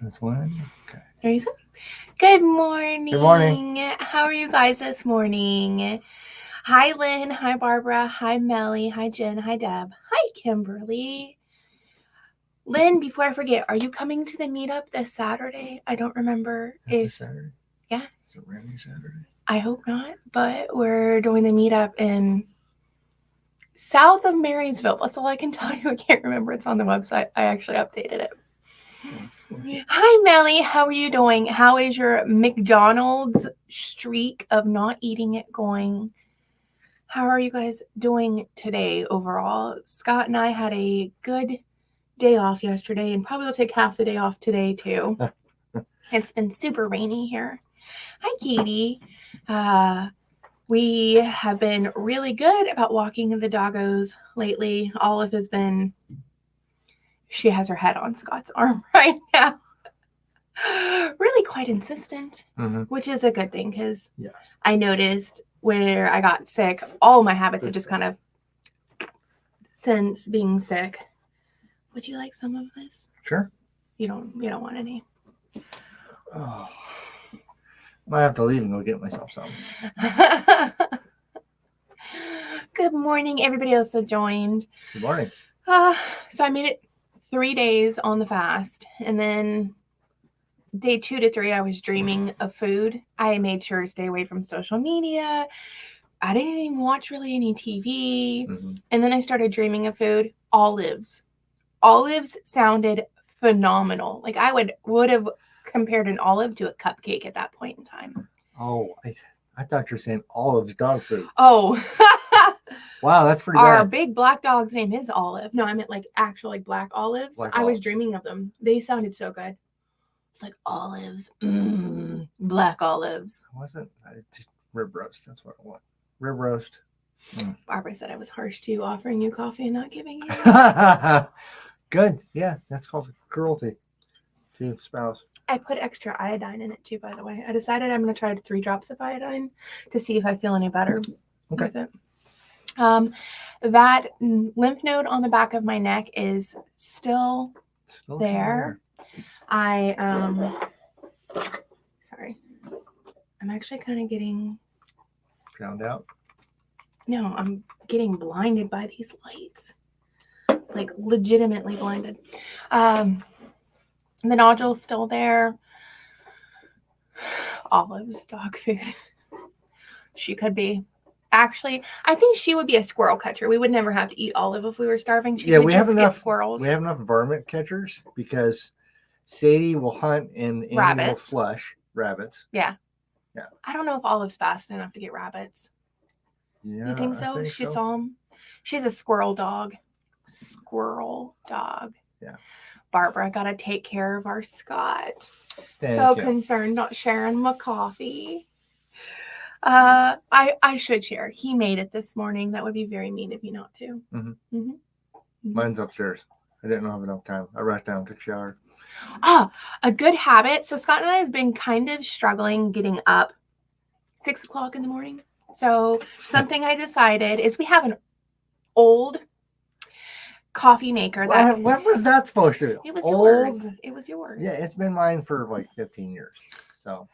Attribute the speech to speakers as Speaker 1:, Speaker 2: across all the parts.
Speaker 1: This one. Okay.
Speaker 2: Are you set? Good morning.
Speaker 1: Good morning.
Speaker 2: How are you guys this morning? Hi, Lynn. Hi, Barbara. Hi, Melly. Hi, Jen. Hi, Deb. Hi, Kimberly. Lynn, before I forget, are you coming to the meetup this Saturday? I don't remember
Speaker 1: This Saturday.
Speaker 2: Yeah.
Speaker 1: It's a rainy Saturday.
Speaker 2: I hope not, but we're doing the meetup in south of Marysville. That's all I can tell you. I can't remember. It's on the website. I actually updated it. Hi, Melly. How are you doing? How is your McDonald's streak of not eating it going? How are you guys doing today overall? Scott and I had a good day off yesterday and probably will take half the day off today too. It's been super rainy here. Hi, Katie. We have been really good about walking the doggos lately. Olive has been, she has her head on Scott's arm right now. Really quite insistent, which is a good thing because I noticed where I got sick, all my habits have just kind of, since being sick. Would you like some of this?
Speaker 1: Sure.
Speaker 2: You don't want any.
Speaker 1: Oh. Might have to leave and go get myself some.
Speaker 2: Good morning, everybody else that joined.
Speaker 1: Good morning.
Speaker 2: So I made it 3 days on the fast, and then day 2 to 3, I was dreaming of food. I made sure to stay away from social media. I didn't even watch really any TV. And then I started dreaming of food. Olives. Olives sounded phenomenal. Like I would have compared an olive to a cupcake at that point in time.
Speaker 1: Oh, I thought you were saying Olive's dog food.
Speaker 2: Oh.
Speaker 1: Wow, that's pretty
Speaker 2: Our
Speaker 1: bad.
Speaker 2: big black dog's name is Olive. No, I meant like actual like black olives. I was dreaming of them. They sounded so good. It's like olives. Black olives.
Speaker 1: Wasn't I just rib roast? That's what I want. Rib roast.
Speaker 2: Barbara said I was harsh to you, offering you coffee and not giving you.
Speaker 1: Good. Yeah, that's called cruelty to spouse.
Speaker 2: I put extra iodine in it too, by the way. I decided I'm going to try 3 drops of iodine to see if I feel any better with it. That lymph node on the back of my neck is still there. Sorry. I'm actually kind of getting
Speaker 1: drowned out.
Speaker 2: No, I'm getting blinded by these lights. Like legitimately blinded. The nodule's still there. Olive's dog food. She could be. Actually, I think she would be a squirrel catcher. We would never have to eat Olive if we were starving. She
Speaker 1: we have enough squirrels. We have enough varmint catchers because Sadie will hunt and Andy will flush rabbits.
Speaker 2: Yeah. I don't know if Olive's fast enough to get rabbits. Yeah, you think so? She saw them. She's a squirrel dog. Yeah. Barbara got to take care of our Scott. Thank you. Concerned not sharing my coffee. I should share. He made it this morning. That would be very mean of you not to.
Speaker 1: Mine's upstairs. I didn't have enough time. I rushed down, took a shower.
Speaker 2: A good habit. So Scott and I have been kind of struggling getting up 6 o'clock in the morning. So something I decided is we have an old coffee maker.
Speaker 1: What was that supposed to be?
Speaker 2: It was old? Yours. It was yours.
Speaker 1: Yeah, it's been mine for like 15 years. So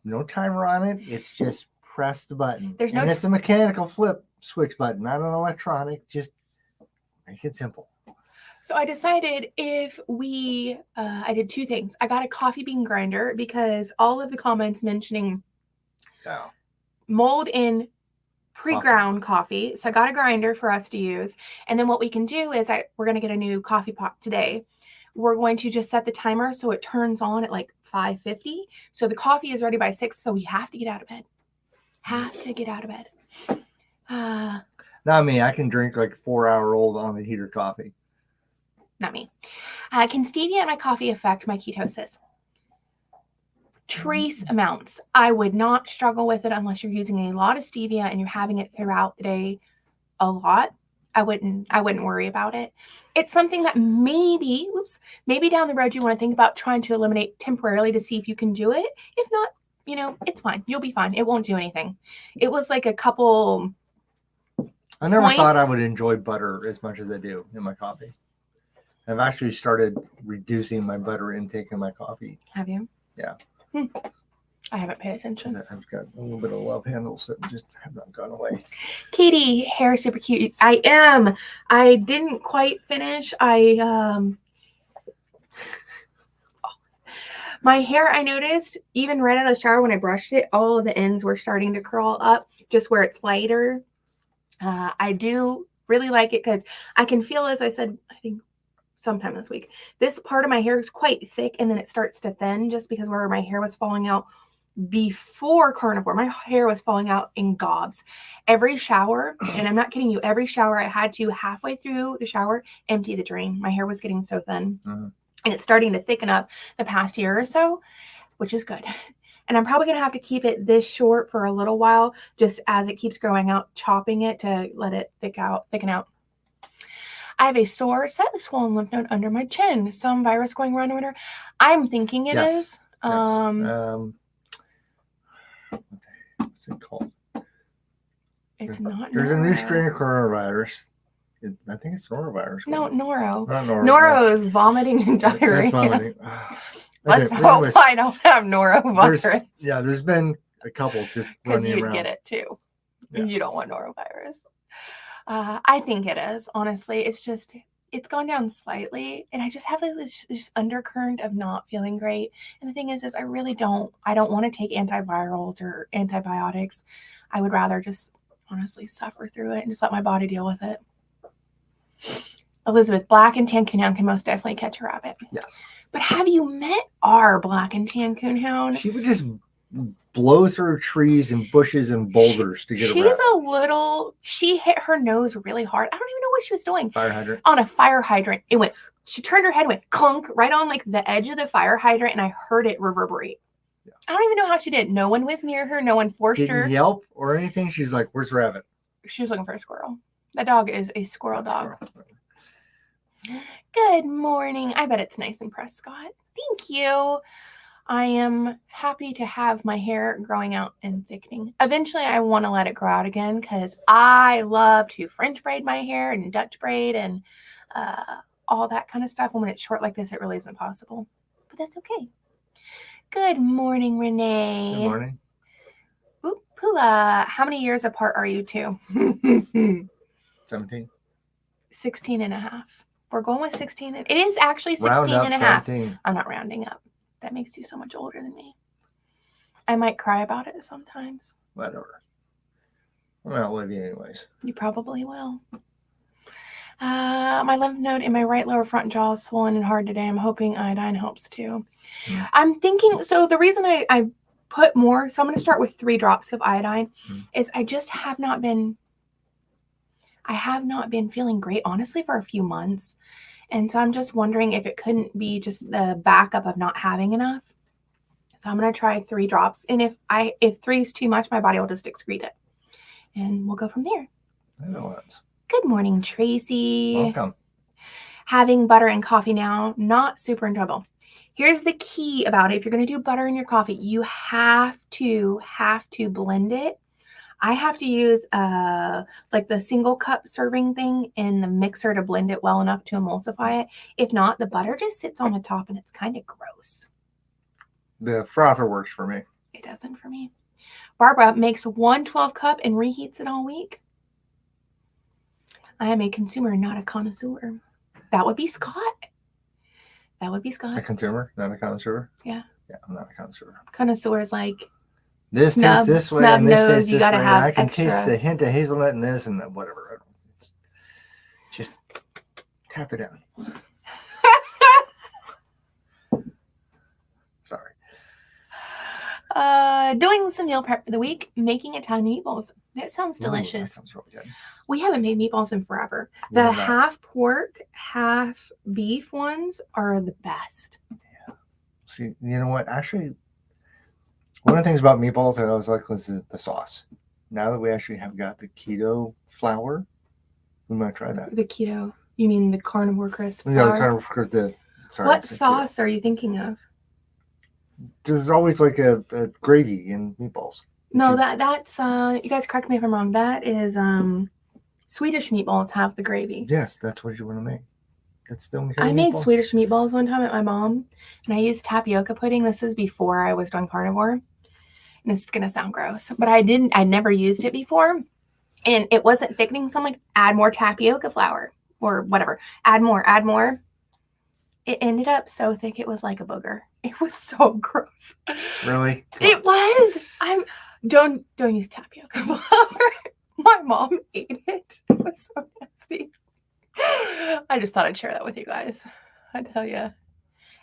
Speaker 1: no timer on it. It's just press the button. And it's a mechanical flip switch button, not an electronic. Just make it simple.
Speaker 2: So I decided if we, I did 2 things. I got a coffee bean grinder because all of the comments mentioning mold in pre-ground coffee. So I got a grinder for us to use. And then what we can do is we're going to get a new coffee pot today. We're going to just set the timer so it turns on at like 5:50. So the coffee is ready by 6. So we have to get out of bed.
Speaker 1: Not me. I can drink like 4-hour-old on the heater coffee.
Speaker 2: Not me. Can stevia in my coffee affect my ketosis? Trace amounts. I would not struggle with it unless you're using a lot of stevia and you're having it throughout the day a lot. I wouldn't worry about it. It's something that maybe down the road you want to think about trying to eliminate temporarily to see if you can do it. If not, it's fine. You'll be fine. It won't do anything. It was like a couple.
Speaker 1: I never thought I would enjoy butter as much as I do in my coffee. I've actually started reducing my butter intake in my coffee.
Speaker 2: Have you?
Speaker 1: Yeah.
Speaker 2: I haven't paid attention.
Speaker 1: I've got a little bit of love handles that just have not gone away.
Speaker 2: Katie, hair super cute. I am. I didn't quite finish. My hair, I noticed, even right out of the shower when I brushed it, all of the ends were starting to curl up just where it's lighter. I do really like it because I can feel, as I said, I think sometime this week, this part of my hair is quite thick and then it starts to thin just because where my hair was falling out before Carnivore, my hair was falling out in gobs. Every shower, and I'm not kidding you, every shower I had to halfway through the shower empty the drain. My hair was getting so thin. Mm-hmm. And it's starting to thicken up the past year or so, which is good. And I'm probably going to have to keep it this short for a little while, just as it keeps growing out, chopping it to let it thicken out. I have a sore, slightly swollen lymph node under my chin. Some virus going around over there. I'm thinking it is.
Speaker 1: What's it called?
Speaker 2: It's not.
Speaker 1: There's a new strain of coronavirus. I think it's norovirus.
Speaker 2: No, noro.
Speaker 1: Not noro.
Speaker 2: Noro is vomiting and diarrhea.
Speaker 1: That's vomiting.
Speaker 2: Let's hope I don't have norovirus.
Speaker 1: There's been a couple just running around.
Speaker 2: Because you'd get it too. Yeah. You don't want norovirus. I think it is, honestly. It's gone down slightly, and I just have this undercurrent of not feeling great. And the thing is I don't want to take antivirals or antibiotics. I would rather just honestly suffer through it and just let my body deal with it. Elizabeth, black and tan coonhound can most definitely catch a rabbit.
Speaker 1: Yes.
Speaker 2: But have you met our black and tan coonhound?
Speaker 1: She would just blow through trees and bushes and boulders to get a rabbit.
Speaker 2: She hit her nose really hard. I don't even know what she was doing.
Speaker 1: Fire hydrant.
Speaker 2: On a fire hydrant. She turned her head, went clunk right on like the edge of the fire hydrant, and I heard it reverberate. Yeah. I don't even know how she did. No one was near her. No one forced her.
Speaker 1: Didn't yelp or anything. She's like, "Where's rabbit?"
Speaker 2: She was looking for a squirrel. That dog is a squirrel dog. Good morning. I bet it's nice in Prescott. Thank you. I am happy to have my hair growing out and thickening. Eventually, I want to let it grow out again because I love to French braid my hair and Dutch braid and all that kind of stuff. And when it's short like this, it really isn't possible. But that's okay. Good morning, Renee.
Speaker 1: Good morning.
Speaker 2: Ooh, Pula, how many years apart are you two?
Speaker 1: 17.
Speaker 2: 16 and a half. We're going with 16. It is actually 16 and a half. 17. I'm not rounding up. That makes you so much older than me. I might cry about it sometimes.
Speaker 1: Whatever. I'm going to outlive you anyways.
Speaker 2: You probably will. My lymph node in my right lower front jaw is swollen and hard today. I'm hoping iodine helps too. Mm. I'm thinking, so the reason I put more, so I'm going to start with 3 drops of iodine, is I just have not been feeling great, honestly, for a few months. And so I'm just wondering if it couldn't be just the backup of not having enough. So I'm going to try 3 drops. And if 3 is too much, my body will just excrete it. And we'll go from there.
Speaker 1: I know that.
Speaker 2: Good morning, Tracy.
Speaker 1: Welcome.
Speaker 2: Having butter and coffee now, not super in trouble. Here's the key about it. If you're going to do butter in your coffee, you have to blend it. I have to use like the single cup serving thing in the mixer to blend it well enough to emulsify it. If not, the butter just sits on the top and it's kind of gross.
Speaker 1: The frother works for me.
Speaker 2: It doesn't for me. Barbara makes 1 12-cup and reheats it all week. I am a consumer, not a connoisseur. That would be Scott. A
Speaker 1: consumer, not a connoisseur?
Speaker 2: Yeah.
Speaker 1: Yeah, I'm not a connoisseur.
Speaker 2: Connoisseur is like
Speaker 1: this tastes this way and this tastes this way.
Speaker 2: I
Speaker 1: can taste the hint of hazelnut in this and whatever. Just tap it down. Sorry.
Speaker 2: Doing some meal prep for the week, making Italian meatballs. That sounds delicious.
Speaker 1: That sounds really good.
Speaker 2: We haven't made meatballs in forever. The half pork, half beef ones are the best.
Speaker 1: Yeah. See, you know what? Actually, one of the things about meatballs I always like was the sauce. Now that we actually have got the keto flour, we might try that.
Speaker 2: The keto? You mean the carnivore crisp flour?
Speaker 1: Yeah, the carnivore crisp.
Speaker 2: What sauce are you thinking of?
Speaker 1: There's always like a gravy in meatballs.
Speaker 2: No, that's you guys correct me if I'm wrong. That is Swedish meatballs have the gravy.
Speaker 1: Yes, that's what you want to make. That's still
Speaker 2: I made Swedish meatballs one time at my mom, and I used tapioca pudding. This is before I was on Carnivore. And this is gonna sound gross, but I never used it before, and it wasn't thickening. So I'm like, add more tapioca flour or whatever. Add more. It ended up so thick it was like a booger. It was so gross.
Speaker 1: Really?
Speaker 2: It was. Don't use tapioca flour. My mom ate it. It was so nasty. I just thought I'd share that with you guys. I tell you.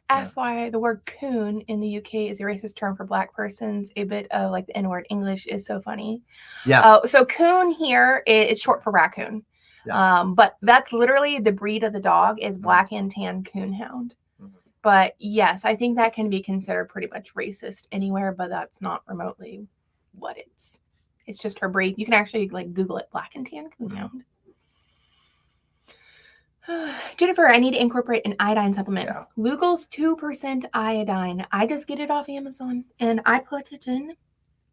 Speaker 2: FYI, the word coon in the UK is a racist term for black persons. A bit of like the N-word English is so funny.
Speaker 1: Yeah.
Speaker 2: So coon here is short for raccoon. Yeah. But that's literally the breed of the dog is black and tan coonhound. Mm-hmm. But yes, I think that can be considered pretty much racist anywhere, but that's not remotely what it's. It's just her breed. You can actually like Google it, black and tan coonhound. Jennifer, I need to incorporate an iodine supplement. Yeah. Lugol's 2% iodine. I just get it off Amazon and I put it in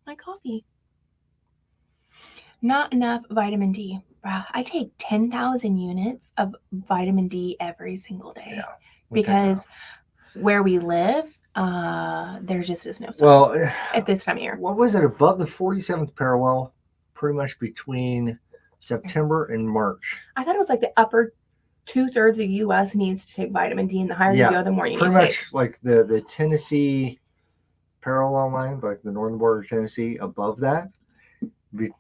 Speaker 2: my coffee. Not enough vitamin D. I take 10,000 units of vitamin D every single day. Yeah, because where we live, there just is no sun. Well, at this time of year.
Speaker 1: What was it? Above the 47th parallel, pretty much between September and March.
Speaker 2: I thought it was like the upper 2/3 of the U.S. needs to take vitamin D, and the higher you go, the more you need to take.
Speaker 1: Pretty much like the Tennessee parallel line, like the northern border of Tennessee, above that,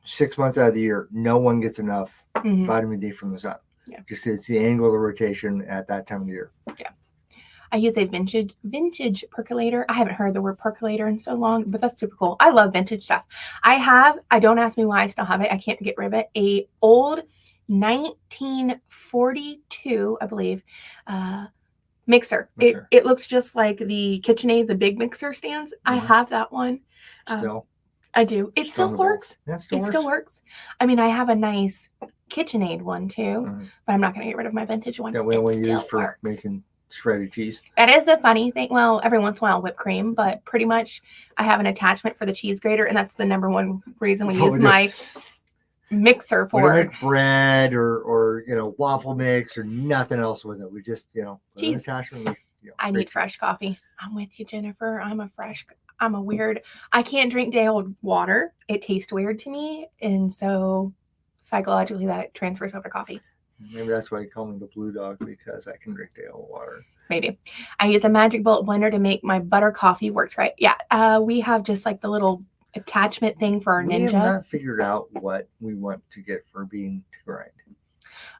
Speaker 1: 6 months out of the year, no one gets enough vitamin D from the sun. Yeah. Just it's the angle of the rotation at that time of the year.
Speaker 2: Yeah. I use a vintage percolator. I haven't heard the word percolator in so long, but that's super cool. I love vintage stuff. I don't ask me why I still have it. I can't get rid of it. A old 1942, I believe, mixer. It looks just like the KitchenAid, the big mixer stands. Mm-hmm. I have that one.
Speaker 1: Still.
Speaker 2: I do. It still works. Yeah, still works. I mean, I have a nice KitchenAid one too, but I'm not going to get rid of my vintage one.
Speaker 1: That we only use for making shredded cheese.
Speaker 2: That is a funny thing. Well, every once in a while whipped cream, but pretty much I have an attachment for the cheese grater, and that's the number one reason we use my mixer for.
Speaker 1: We don't make bread or waffle mix or nothing else with it. We just
Speaker 2: cheese
Speaker 1: attachment.
Speaker 2: I need fresh coffee. I'm with you, Jennifer. I'm a weird. I can't drink day old water. It tastes weird to me, and so psychologically that transfers over to coffee.
Speaker 1: Maybe that's why you call me the blue dog, because I can drink day old water.
Speaker 2: Maybe. I use a magic bullet blender to make my butter coffee works right. Yeah, we have just like the little attachment thing for our Ninja. We have
Speaker 1: not figured out what we want to get for bean to grind.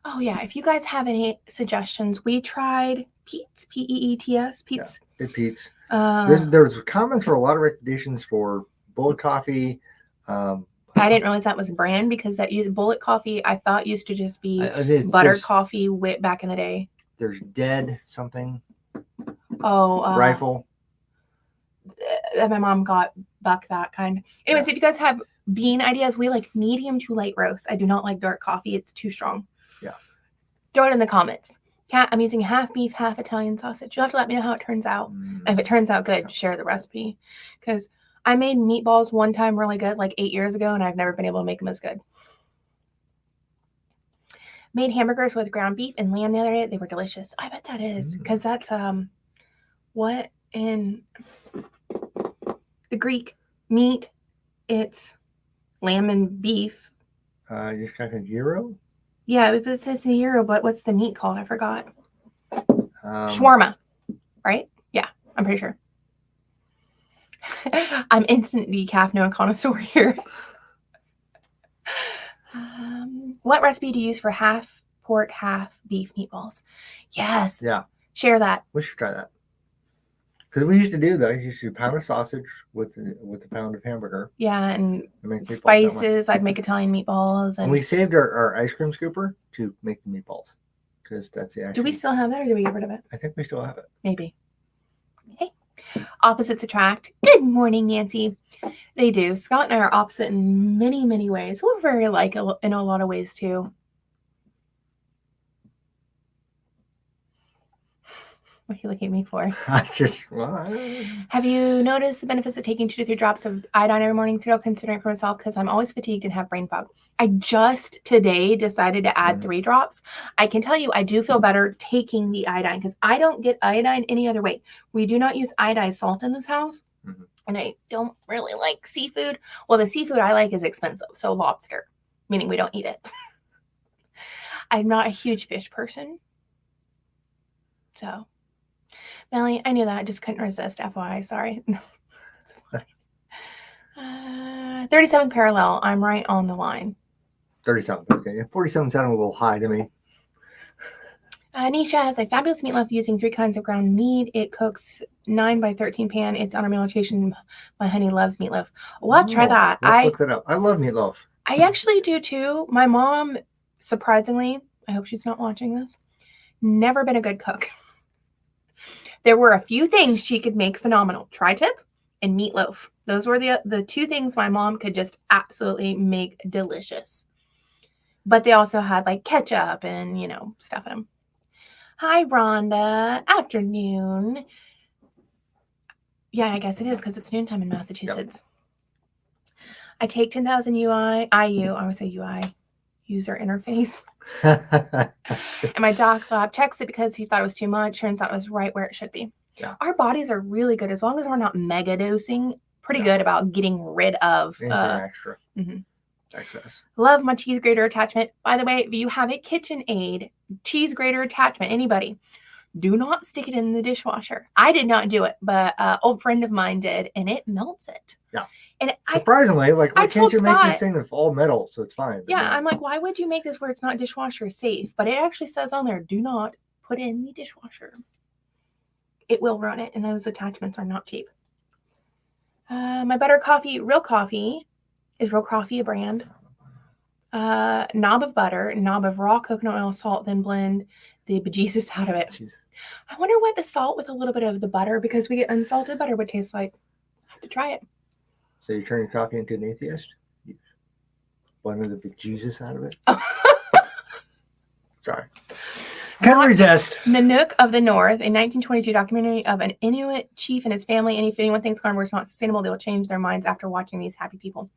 Speaker 2: Oh yeah, if you guys have any suggestions, we tried Peet's, Peets. Peet's.
Speaker 1: Yeah, Peet's. There's comments for a lot of recommendations for bullet coffee.
Speaker 2: I didn't realize that was a brand, because that bullet coffee I thought used to just be butter coffee back in the day.
Speaker 1: There's Dead something.
Speaker 2: Oh,
Speaker 1: Rifle.
Speaker 2: My mom got Buck that kind. Anyways, if you guys have bean ideas, we like medium to light roast. I do not like dark coffee. It's too strong.
Speaker 1: Yeah.
Speaker 2: Throw it in the comments. I'm using half beef, half Italian sausage. You'll have to let me know how it turns out. If it turns out good, share the recipe. Because I made meatballs one time really good, like 8 years ago, and I've never been able to make them as good. Made hamburgers with ground beef and lamb the other day. They were delicious. I bet that is, because that's what in the Greek meat, it's lamb and beef.
Speaker 1: You're talking gyro?
Speaker 2: Yeah, it says in gyro, but what's the meat called? I forgot. Shawarma, right? Yeah, I'm pretty sure. I'm instant decaf, no connoisseur here. What recipe do you use for half pork, half beef meatballs? Yes.
Speaker 1: Yeah.
Speaker 2: Share that.
Speaker 1: We should try that. Because we used to do that. You used to pound a sausage with a pound of hamburger.
Speaker 2: Yeah, and spices. I'd make Italian meatballs.
Speaker 1: And we saved our ice cream scooper to make the meatballs. Because that's the
Speaker 2: Do we still have that, or do we get rid of it?
Speaker 1: I think we still have it.
Speaker 2: Maybe. Hey. Opposites attract. Good morning, Nancy. They do. Scott and I are opposite in many, many ways. We're very alike in a lot of ways, too. What are you looking at me for?
Speaker 1: Have
Speaker 2: you noticed the benefits of taking 2 to 3 drops of iodine every morning, Cyril, considering for myself? Because I'm always fatigued and have brain fog. I just today decided to add 3 drops. I can tell you I do feel better taking the iodine because I don't get iodine any other way. We do not use iodized salt in this house. And I don't really like seafood. Well, the seafood I like is expensive. So lobster, meaning we don't eat it. I'm not a huge fish person. So, Melanie, I knew that. I just couldn't resist. FYI, sorry. 37th parallel. I'm right on the line.
Speaker 1: 37. Okay. 47 sounded a little high to me.
Speaker 2: Nisha has a fabulous meatloaf using 3 kinds of ground meat. It cooks 9 by 13 pan. It's on our meal rotation. My honey loves meatloaf. Well, I'll try that.
Speaker 1: Let's look that up. I love meatloaf.
Speaker 2: I actually do too. My mom, surprisingly, I hope she's not watching this, never been a good cook. There were a few things she could make phenomenal. Tri-tip and meatloaf. Those were the 2 things my mom could just absolutely make delicious. But they also had like ketchup and, stuff in them. Hi, Rhonda. Afternoon. Yeah, I guess it is because it's noontime in Massachusetts. Yep. I take 10,000 IU, I would say UI, user interface. And my doc lab checks it because he thought it was too much. Turns out it was right where it should be. Yeah. Our bodies are really good as long as we're not mega dosing. Pretty good about getting rid of
Speaker 1: anything extra. Excess.
Speaker 2: Love my cheese grater attachment. By the way, if you have a KitchenAid cheese grater attachment, anybody, do not stick it in the dishwasher. I did not do it, but an old friend of mine did, and it melts it.
Speaker 1: Yeah. And surprisingly, why can't you make this thing that's all metal so it's fine?
Speaker 2: Yeah, I'm like, why would you make this where it's not dishwasher safe? But it actually says on there, do not put it in the dishwasher. It will run it, and those attachments are not cheap. My butter coffee, Real Coffee, is Real Coffee a brand? Knob of butter, knob of raw coconut oil, salt, then blend the bejesus out of it. Jeez. I wonder what the salt with a little bit of the butter, because we get unsalted butter, would taste like. I have to try it.
Speaker 1: So you turn your coffee into an atheist? You blended the bejesus out of it? Sorry. Can't resist.
Speaker 2: Nanook of the North, a 1922 documentary of an Inuit chief and his family. And if anyone thinks carnivore is not sustainable, they will change their minds after watching these happy people.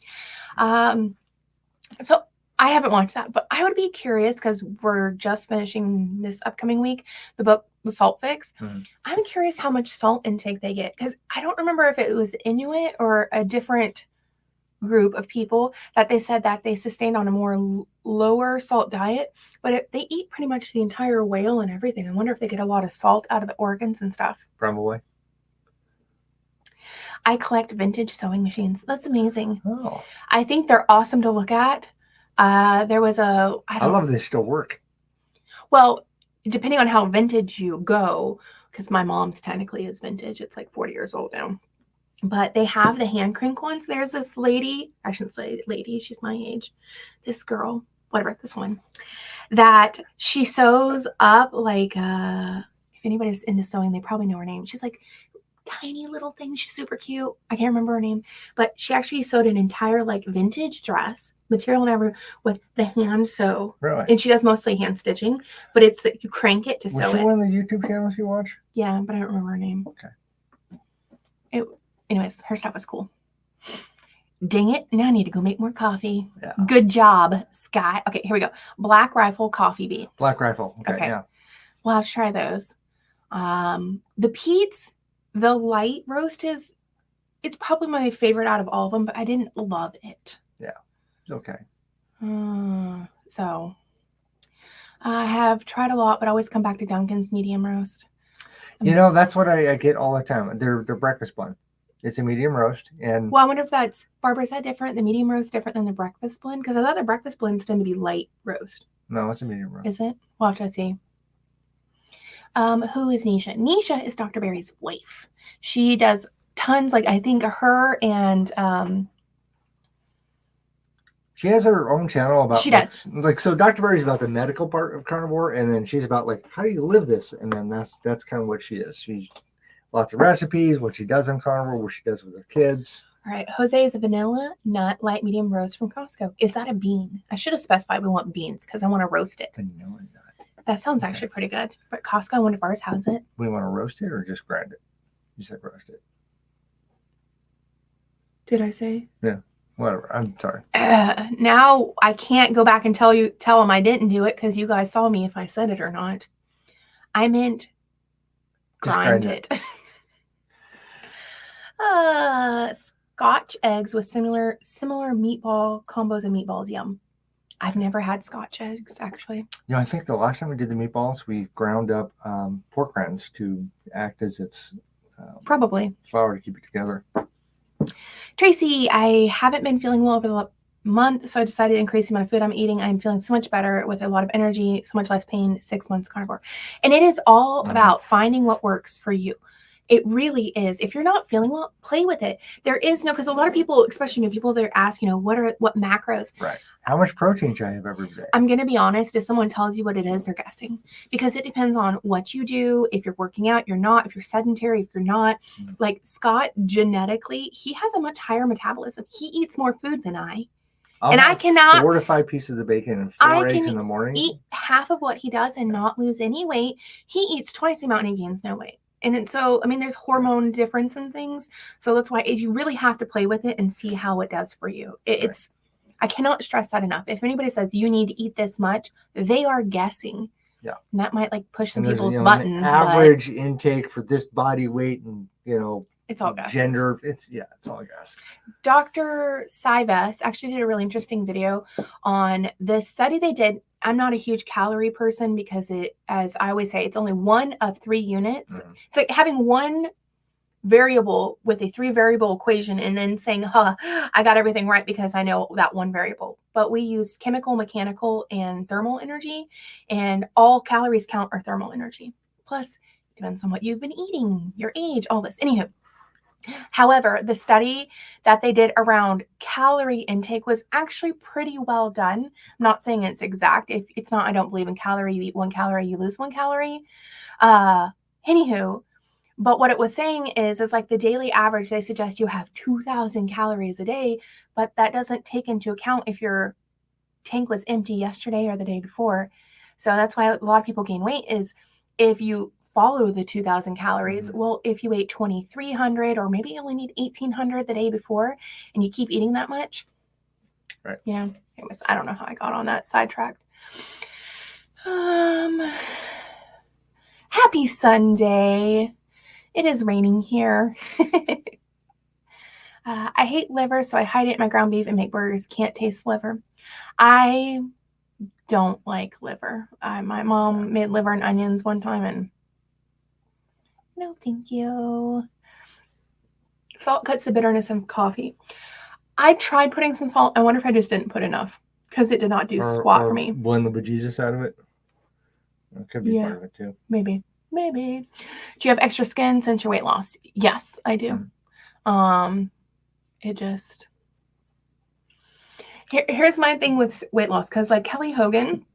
Speaker 2: So I haven't watched that, but I would be curious because we're just finishing this upcoming week, the book, The Salt Fix. I'm curious how much salt intake they get because I don't remember if it was Inuit or a different group of people that they said that they sustained on a more lower salt diet, but they eat pretty much the entire whale and everything. I wonder if they get a lot of salt out of the organs and stuff.
Speaker 1: Probably.
Speaker 2: I collect vintage sewing machines. That's amazing.
Speaker 1: Oh.
Speaker 2: I think they're awesome to look at. There was I
Speaker 1: love they still work.
Speaker 2: Well, depending on how vintage you go, because my mom's technically is vintage. It's like 40 years old now. But they have the hand crank ones. There's this lady, I shouldn't say lady, she's my age. This girl, whatever, this one, that she sews up like, if anybody's into sewing, they probably know her name. She's like tiny little thing. She's super cute. I can't remember her name, but she actually sewed an entire like vintage dress, material and everything, with the hand sew.
Speaker 1: Really?
Speaker 2: And she does mostly hand stitching, but it's that you crank it to sew it.
Speaker 1: Was she one of the YouTube channels you watch?
Speaker 2: Yeah, but I don't remember her name.
Speaker 1: Okay.
Speaker 2: Anyways, her stuff was cool. Dang it. Now I need to go make more coffee.
Speaker 1: Yeah.
Speaker 2: Good job, Sky. Okay, here we go. Black Rifle coffee beans.
Speaker 1: Black Rifle. Okay. Yeah.
Speaker 2: We'll have to try those. The Pete's, the light roast it's probably my favorite out of all of them, but I didn't love it.
Speaker 1: Yeah. It's okay.
Speaker 2: So I have tried a lot, but I always come back to Dunkin's medium roast.
Speaker 1: That's what I get all the time. Their breakfast blend. It's a medium roast. And
Speaker 2: well, I wonder if that's, Barbara, is that different? The medium roast different than the breakfast blend? Because I thought the breakfast blends tend to be light roast.
Speaker 1: No, it's a medium roast.
Speaker 2: Is it? We'll have to see. Who is Nisha? Nisha is Dr. Barry's wife. She does tons, like I think her and
Speaker 1: she has her own channel about
Speaker 2: she does.
Speaker 1: Like so Dr. Barry's about the medical part of carnivore, and then she's about like how do you live this? And then that's kind of what she is. She's lots of recipes, what she does on carnivore, what she does with her kids.
Speaker 2: All right. Jose is a vanilla nut light medium roast from Costco. Is that a bean? I should have specified we want beans because I want to roast it.
Speaker 1: Vanilla nut.
Speaker 2: That sounds actually pretty good. But Costco, one of ours has it.
Speaker 1: We want to roast it or just grind it? You said roast it.
Speaker 2: Did I say?
Speaker 1: Yeah. Whatever. I'm sorry.
Speaker 2: Now I can't go back and tell them I didn't do it because you guys saw me if I said it or not. I meant grind it. Scotch eggs with similar meatball combos and meatballs. Yum. I've never had Scotch eggs actually.
Speaker 1: I think the last time we did the meatballs, we ground up pork rinds to act as its
Speaker 2: probably
Speaker 1: flour to keep it together.
Speaker 2: Tracy, I haven't been feeling well over the month, so I decided to increase the amount of food I'm eating. I'm feeling so much better with a lot of energy, so much less pain. 6 months carnivore. And it is all about finding what works for you. It really is. If you're not feeling well, play with it. There is no, because a lot of people, especially new people, they're asking, what macros?
Speaker 1: Right. How much protein should I have every day?
Speaker 2: I'm going to be honest. If someone tells you what it is, they're guessing, because it depends on what you do. If you're working out, you're not. If you're sedentary, if you're not. Like Scott, genetically, he has a much higher metabolism. He eats more food than I. I cannot
Speaker 1: 4 to 5 pieces of bacon and 4 eggs in the morning.
Speaker 2: Eat half of what he does and not lose any weight. He eats twice the amount and he gains no weight. And so, I mean, there's hormone difference and things. So that's why if you really have to play with it and see how it does for you. It's, I cannot stress that enough. If anybody says you need to eat this much, they are guessing.
Speaker 1: Yeah.
Speaker 2: And that might like push some people's buttons.
Speaker 1: An average intake for this body weight and,
Speaker 2: it's all guess.
Speaker 1: Gender. It's all guess.
Speaker 2: Dr. Sives actually did a really interesting video on this study they did. I'm not a huge calorie person because it, as I always say, it's only 1 of 3 units. It's like having one variable with a 3 variable equation and then saying, I got everything right because I know that one variable. But we use chemical, mechanical, and thermal energy, and all calories count are thermal energy. Plus, depends on what you've been eating, your age, all this. Anywho. However, the study that they did around calorie intake was actually pretty well done. I'm not saying it's exact. If it's not, I don't believe in calorie. You eat 1 calorie, you lose 1 calorie. Anywho, but what it was saying is like the daily average, they suggest you have 2,000 calories a day, but that doesn't take into account if your tank was empty yesterday or the day before. So that's why a lot of people gain weight is if you follow the 2,000 calories. Well, if you ate 2,300 or maybe you only need 1,800 the day before and you keep eating that much.
Speaker 1: Right.
Speaker 2: Yeah. Anyways, I don't know how I got on that sidetracked. Happy Sunday. It is raining here. I hate liver, so I hide it in my ground beef and make burgers. Can't taste liver. I don't like liver. My mom made liver and onions one time and no, thank you. Salt cuts the bitterness of coffee. I tried putting some salt. I wonder if I just didn't put enough because it did not do squat for me.
Speaker 1: Blend the bejesus out of it. That could be part of it too.
Speaker 2: Maybe. Do you have extra skin since your weight loss? Yes, I do. It just... Here's my thing with weight loss, because like Kelly Hogan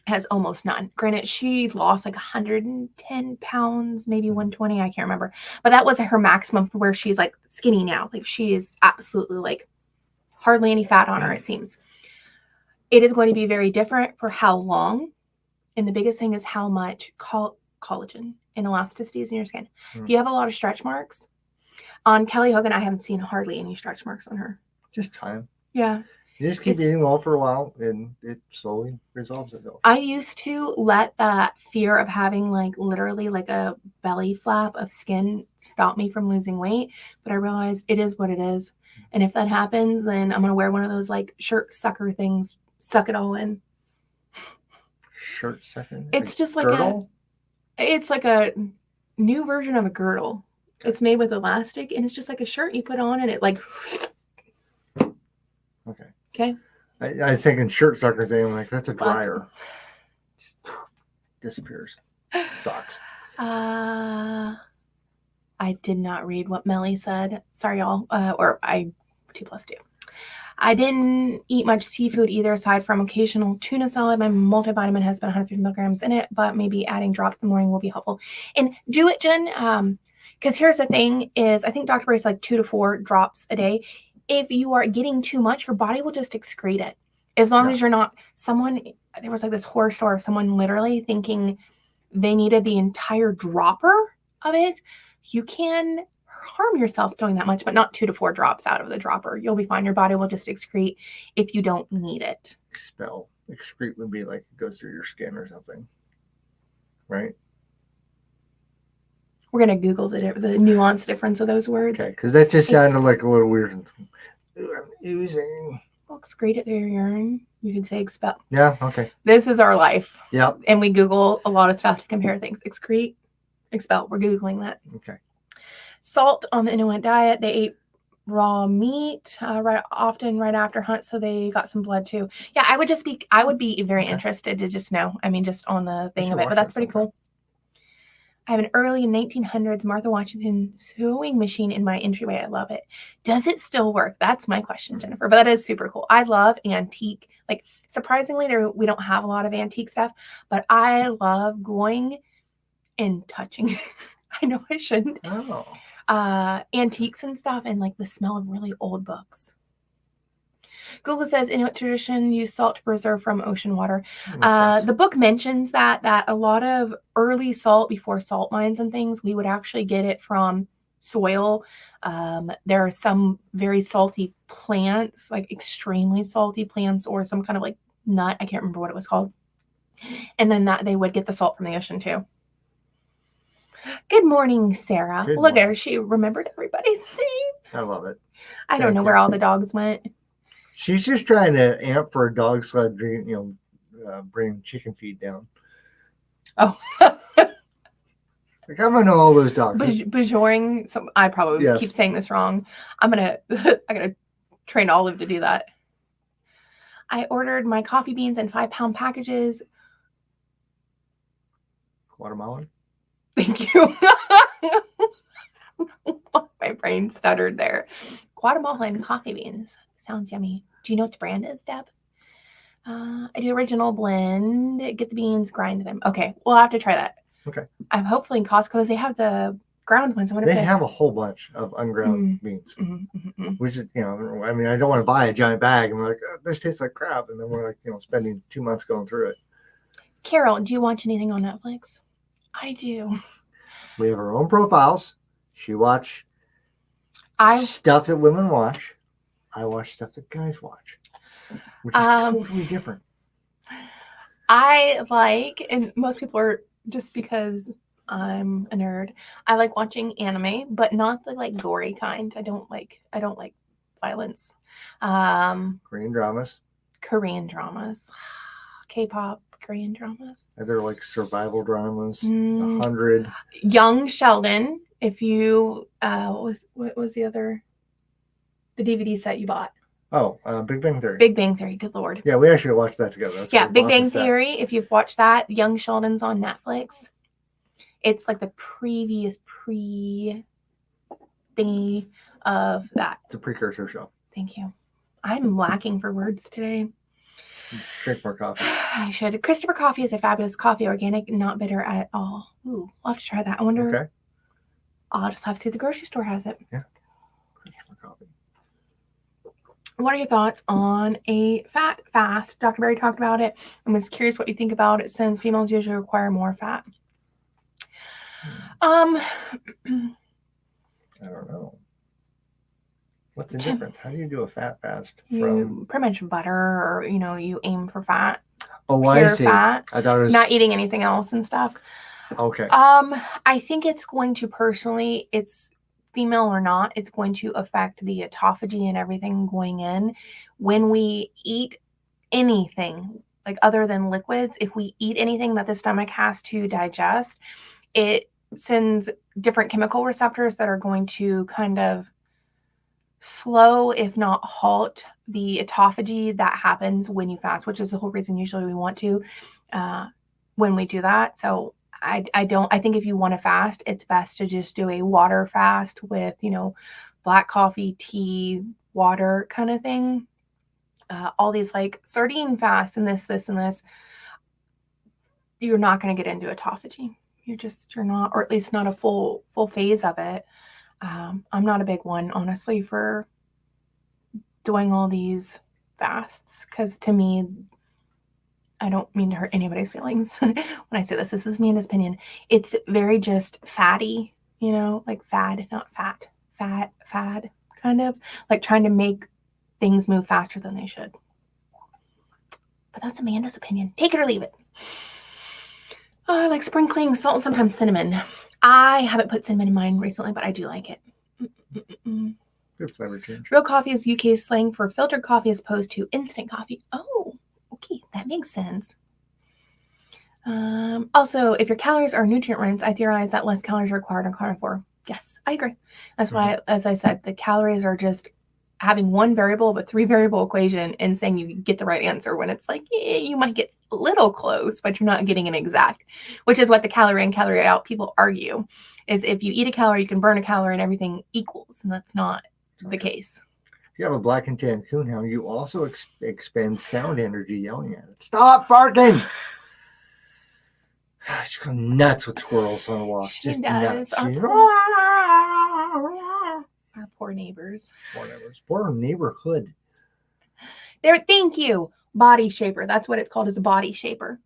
Speaker 2: has almost none. Granted, she lost like 110 pounds, maybe 120. I can't remember. But that wasn't her maximum for where she's like skinny now. Like she is absolutely like hardly any fat on her, it seems. It is going to be very different for how long. And the biggest thing is how much collagen and elasticity is in your skin. If you have a lot of stretch marks, on Kelly Hogan, I haven't seen hardly any stretch marks on her.
Speaker 1: Just time.
Speaker 2: Yeah.
Speaker 1: You just keep eating well for a while and it slowly resolves itself.
Speaker 2: I used to let that fear of having like literally like a belly flap of skin stop me from losing weight. But I realized it is what it is. And if that happens, then I'm going to wear one of those like shirt sucker things. Suck it all in.
Speaker 1: Shirt sucker?
Speaker 2: It's just like
Speaker 1: girdle?
Speaker 2: It's like a new version of a girdle. Okay. It's made with elastic and it's just like a shirt you put on and it like... Okay.
Speaker 1: I was thinking shirt sucker thing. I'm like, that's a dryer. Just disappears. Sucks.
Speaker 2: I did not read what Melly said. Sorry, y'all. 2+2. I didn't eat much seafood either, aside from occasional tuna salad. My multivitamin has been 150 milligrams in it, but maybe adding drops in the morning will be helpful. And do it, Jen. Because here's the thing is, I think Dr. Bray's like 2 to 4 drops a day. If you are getting too much, your body will just excrete it. As long as you're not someone, there was like this horror story of someone literally thinking they needed the entire dropper of it. You can harm yourself doing that much, but not 2 to 4 drops out of the dropper. You'll be fine. Your body will just excrete if you don't need it.
Speaker 1: Expel. Excrete would be like it goes through your skin or something, right?
Speaker 2: We're going to Google the nuanced difference of those words.
Speaker 1: Okay, because that just sounded like a little weird. I'm oozing.
Speaker 2: Well, excrete it through your urine. You can say expel.
Speaker 1: Yeah, okay.
Speaker 2: This is our life.
Speaker 1: Yep.
Speaker 2: And we Google a lot of stuff to compare things. Excrete, expel. We're Googling that.
Speaker 1: Okay.
Speaker 2: Salt on the Inuit diet. They ate raw meat often right after hunt, so they got some blood too. Yeah, I would be very interested to just know. I mean, just on the thing of it, but that's pretty cool. I have an early 1900s Martha Washington sewing machine in my entryway. I love it. Does it still work? That's my question, Jennifer. But that is super cool. I love antique. Like, surprisingly, we don't have a lot of antique stuff, but I love going and touching. I know I shouldn't.
Speaker 1: Oh.
Speaker 2: Antiques and stuff, and like the smell of really old books. Google says Inuit tradition use salt to preserve from ocean water. The book mentions that a lot of early salt before salt mines and things, we would actually get it from soil. There are some very salty plants, like extremely salty plants, or some kind of like nut. I can't remember what it was called. And then that they would get the salt from the ocean too. Good morning, Sarah. Look at her. She remembered everybody's name.
Speaker 1: I love it.
Speaker 2: I don't know where all the dogs went.
Speaker 1: She's just trying to amp for a dog sled, bring chicken feed down.
Speaker 2: Oh.
Speaker 1: Like, I'm going to know all those dogs.
Speaker 2: Bajoring. So I probably keep saying this wrong. I gotta train Olive to do that. I ordered my coffee beans in 5-pound packages.
Speaker 1: Guatemalan?
Speaker 2: Thank you. My brain stuttered there. Guatemalan coffee beans. Sounds yummy. Do you know what the brand is, Deb? I do original blend. Get the beans, grind them. Okay, we'll have to try that.
Speaker 1: Okay.
Speaker 2: I'm hopefully in Costco. They have the ground ones.
Speaker 1: They have a whole bunch of unground beans. Which is, I mean, I don't want to buy a giant bag and we're like, oh, this tastes like crap. And then we're like, spending 2 months going through it.
Speaker 2: Carol, do you watch anything on Netflix? I do.
Speaker 1: We have our own profiles. She watch stuff that women watch. I watch stuff that guys watch, which is totally different.
Speaker 2: I like, and most people are, just because I'm a nerd, I like watching anime, but not the like gory kind. I don't like violence.
Speaker 1: Korean dramas.
Speaker 2: K-pop, Korean dramas.
Speaker 1: They're like survival dramas. 100.
Speaker 2: Young Sheldon. If you what was the DVD set you bought?
Speaker 1: Oh, Big Bang Theory.
Speaker 2: Big Bang Theory. Good Lord.
Speaker 1: Yeah, we actually watched that together.
Speaker 2: That's Big Bang Theory. If you've watched that, Young Sheldon's on Netflix. It's like the previous thingy of that.
Speaker 1: It's a precursor show.
Speaker 2: Thank you. I'm lacking for words today.
Speaker 1: Drink more coffee.
Speaker 2: I should. Christopher Coffee is a fabulous coffee, organic, not bitter at all. Ooh, I'll have to try that. I wonder.
Speaker 1: Okay.
Speaker 2: I'll just have to see if the grocery store has it.
Speaker 1: Yeah. Christopher Coffee.
Speaker 2: What are your thoughts on a fat fast? Dr. Berry talked about it. I'm just curious what you think about it, since females usually require more fat.
Speaker 1: I don't know. What's the difference? How do you do a fat fast?
Speaker 2: You pretty much butter, or you aim for fat.
Speaker 1: Oh,
Speaker 2: pure
Speaker 1: I see.
Speaker 2: Fat,
Speaker 1: I thought it was
Speaker 2: not eating anything else and stuff.
Speaker 1: Okay.
Speaker 2: I think it's going to personally, it's female or not, it's going to affect the autophagy and everything going in. When we eat anything, like other than liquids, if we eat anything that the stomach has to digest, it sends different chemical receptors that are going to kind of slow, if not halt, the autophagy that happens when you fast, which is the whole reason usually we want to when we do that. So I think if you want to fast, it's best to just do a water fast with, black coffee, tea, water kind of thing. All these like sardine fast and this, and this, you're not going to get into autophagy. You're not, or at least not a full phase of it. I'm not a big one, honestly, for doing all these fasts, because to me, I don't mean to hurt anybody's feelings when I say this. This is Amanda's opinion. It's very just fatty, like fad, not fat. Fad, kind of. Like trying to make things move faster than they should. But that's Amanda's opinion. Take it or leave it. I like sprinkling salt and sometimes cinnamon. I haven't put cinnamon in mine recently, but I do like it.
Speaker 1: Good flavor change.
Speaker 2: Real coffee is UK slang for filtered coffee as opposed to instant coffee. Oh, okay. That makes sense. Also, if your calories are nutrient dense, I theorize that less calories are required on carnivore. Yes, I agree. That's why, as I said, the calories are just having one variable of a 3-variable equation and saying you get the right answer when it's like, you might get a little close, but you're not getting an exact, which is what the calorie in, calorie out people argue, is if you eat a calorie, you can burn a calorie and everything equals, and that's not the case.
Speaker 1: If you have a black and tan coonhound, you also expend sound energy yelling at it. Stop barking! She's going nuts with squirrels on a walk.
Speaker 2: She
Speaker 1: just
Speaker 2: does.
Speaker 1: Nuts.
Speaker 2: Our poor neighbors.
Speaker 1: Poor neighborhood.
Speaker 2: There, thank you. Body shaper. That's what it's called, is a body shaper.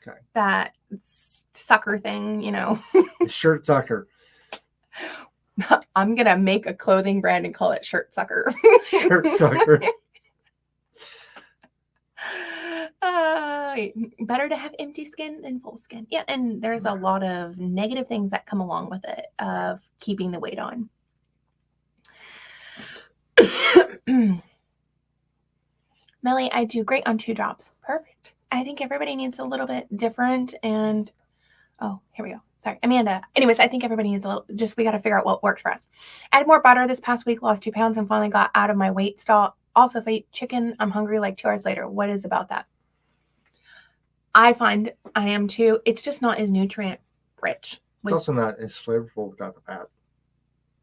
Speaker 1: Okay.
Speaker 2: That sucker thing,
Speaker 1: The shirt sucker.
Speaker 2: I'm going to make a clothing brand and call it shirt sucker.
Speaker 1: Shirt sucker.
Speaker 2: Better to have empty skin than full skin. Yeah, and there's a lot of negative things that come along with it of keeping the weight on. Melly, I do great on 2 drops. Perfect. I think everybody needs a little bit different. And here we go. Sorry, Amanda. Anyways, I think everybody needs a little, we got to figure out what works for us. Added more butter this past week, lost 2 pounds, and finally got out of my weight stall. Also, if I eat chicken, I'm hungry like 2 hours later. What is about that? I find I am too. It's just not as nutrient rich.
Speaker 1: It's also not as flavorful without the fat.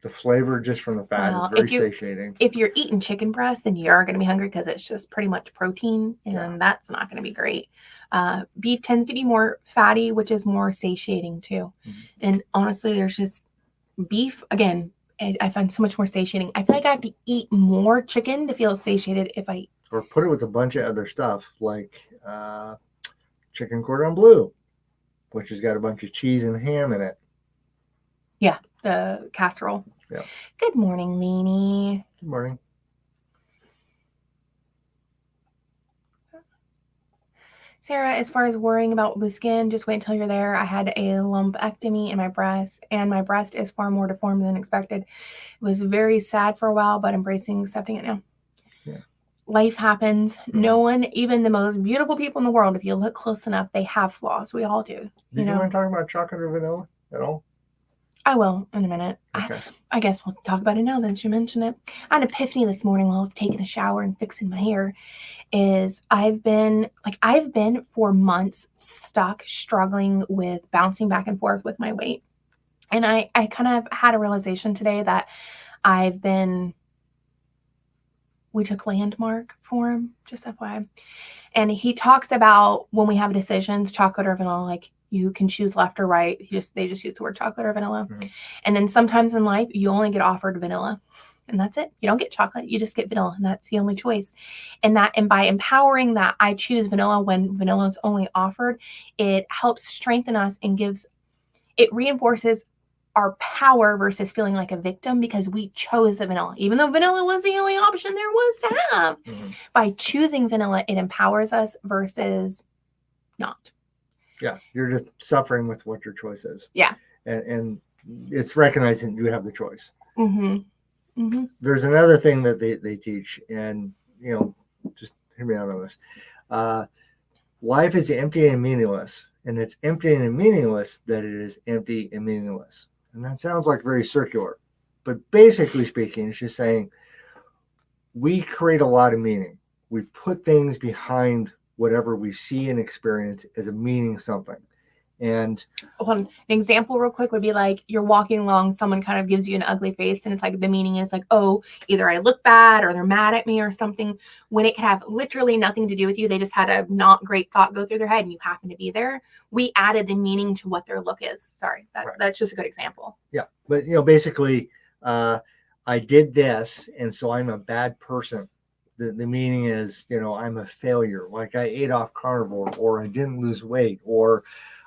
Speaker 1: The flavor just from the fat is very satiating. If
Speaker 2: you're eating chicken breast, then you are going to be hungry because it's just pretty much protein, and that's not going to be great. Beef tends to be more fatty, which is more satiating too. Mm-hmm. And honestly, there's just beef, again, I find so much more satiating. I feel like I have to eat more chicken to feel satiated if I...
Speaker 1: Or put it with a bunch of other stuff like chicken cordon bleu, which has got a bunch of cheese and ham in it.
Speaker 2: Yeah, the casserole.
Speaker 1: Yeah.
Speaker 2: Good morning, Leanie.
Speaker 1: Good morning.
Speaker 2: Sarah, as far as worrying about the skin, just wait until you're there. I had a lumpectomy in my breast, and my breast is far more deformed than expected. It was very sad for a while, but accepting it now.
Speaker 1: Yeah.
Speaker 2: Life happens. Mm-hmm. No one, even the most beautiful people in the world, if you look close enough, they have flaws. We all do.
Speaker 1: Did you want to talk about chocolate or vanilla at all?
Speaker 2: I will in a minute.
Speaker 1: Okay.
Speaker 2: I guess we'll talk about it now that you mention it. I had an epiphany this morning while I was taking a shower and fixing my hair. I've been for months stuck struggling with bouncing back and forth with my weight. And I kind of had a realization today that we took Landmark for him, just FYI. And he talks about when we have decisions, chocolate or vanilla, like you can choose left or right. They just use the word chocolate or vanilla. Mm-hmm. And then sometimes in life, you only get offered vanilla. And that's it. You don't get chocolate. You just get vanilla. And that's the only choice. And by empowering that I choose vanilla when vanilla is only offered, it helps strengthen us and it reinforces our power versus feeling like a victim because we chose the vanilla. Even though vanilla was the only option there was to have. Mm-hmm. By choosing vanilla, it empowers us versus not.
Speaker 1: Yeah. You're just suffering with what your choice is.
Speaker 2: Yeah.
Speaker 1: And it's recognizing you have the choice.
Speaker 2: Mm-hmm.
Speaker 1: Mm-hmm. There's another thing that they teach, and just hear me out on this. Life is empty and meaningless, and it's empty and meaningless that it is empty and meaningless. And that sounds like very circular, but basically speaking, it's just saying we create a lot of meaning. We put things behind whatever we see and experience as a meaning something. And
Speaker 2: an example real quick would be like you're walking along, someone kind of gives you an ugly face, and it's like the meaning is like, oh, either I look bad or they're mad at me or something, when it could have literally nothing to do with you. They just had a not great thought go through their head and you happen to be there. We added the meaning to what their look is. Sorry, that's just a good example.
Speaker 1: Yeah, but basically I did this, and so I'm a bad person. the meaning is, I'm a failure. Like I ate off carnivore, or I didn't lose weight, or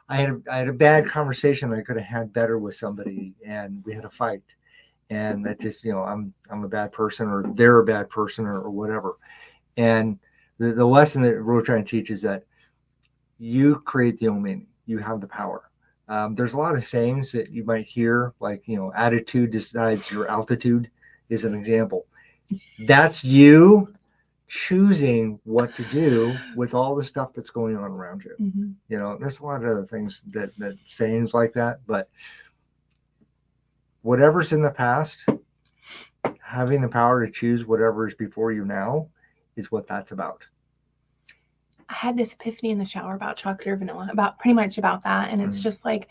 Speaker 1: I had a bad conversation I could have had better with somebody, and we had a fight, and that just, I'm a bad person, or they're a bad person, or whatever. And the lesson that we're trying to teach is that you create the own meaning. You have the power. There's a lot of sayings that you might hear, like, attitude decides your altitude is an example. That's you choosing what to do with all the stuff that's going on around you.
Speaker 2: Mm-hmm.
Speaker 1: There's a lot of other things that sayings like that, but whatever's in the past, having the power to choose whatever is before you now is what that's about.
Speaker 2: I had this epiphany in the shower about chocolate or vanilla, pretty much about that. And it's just like,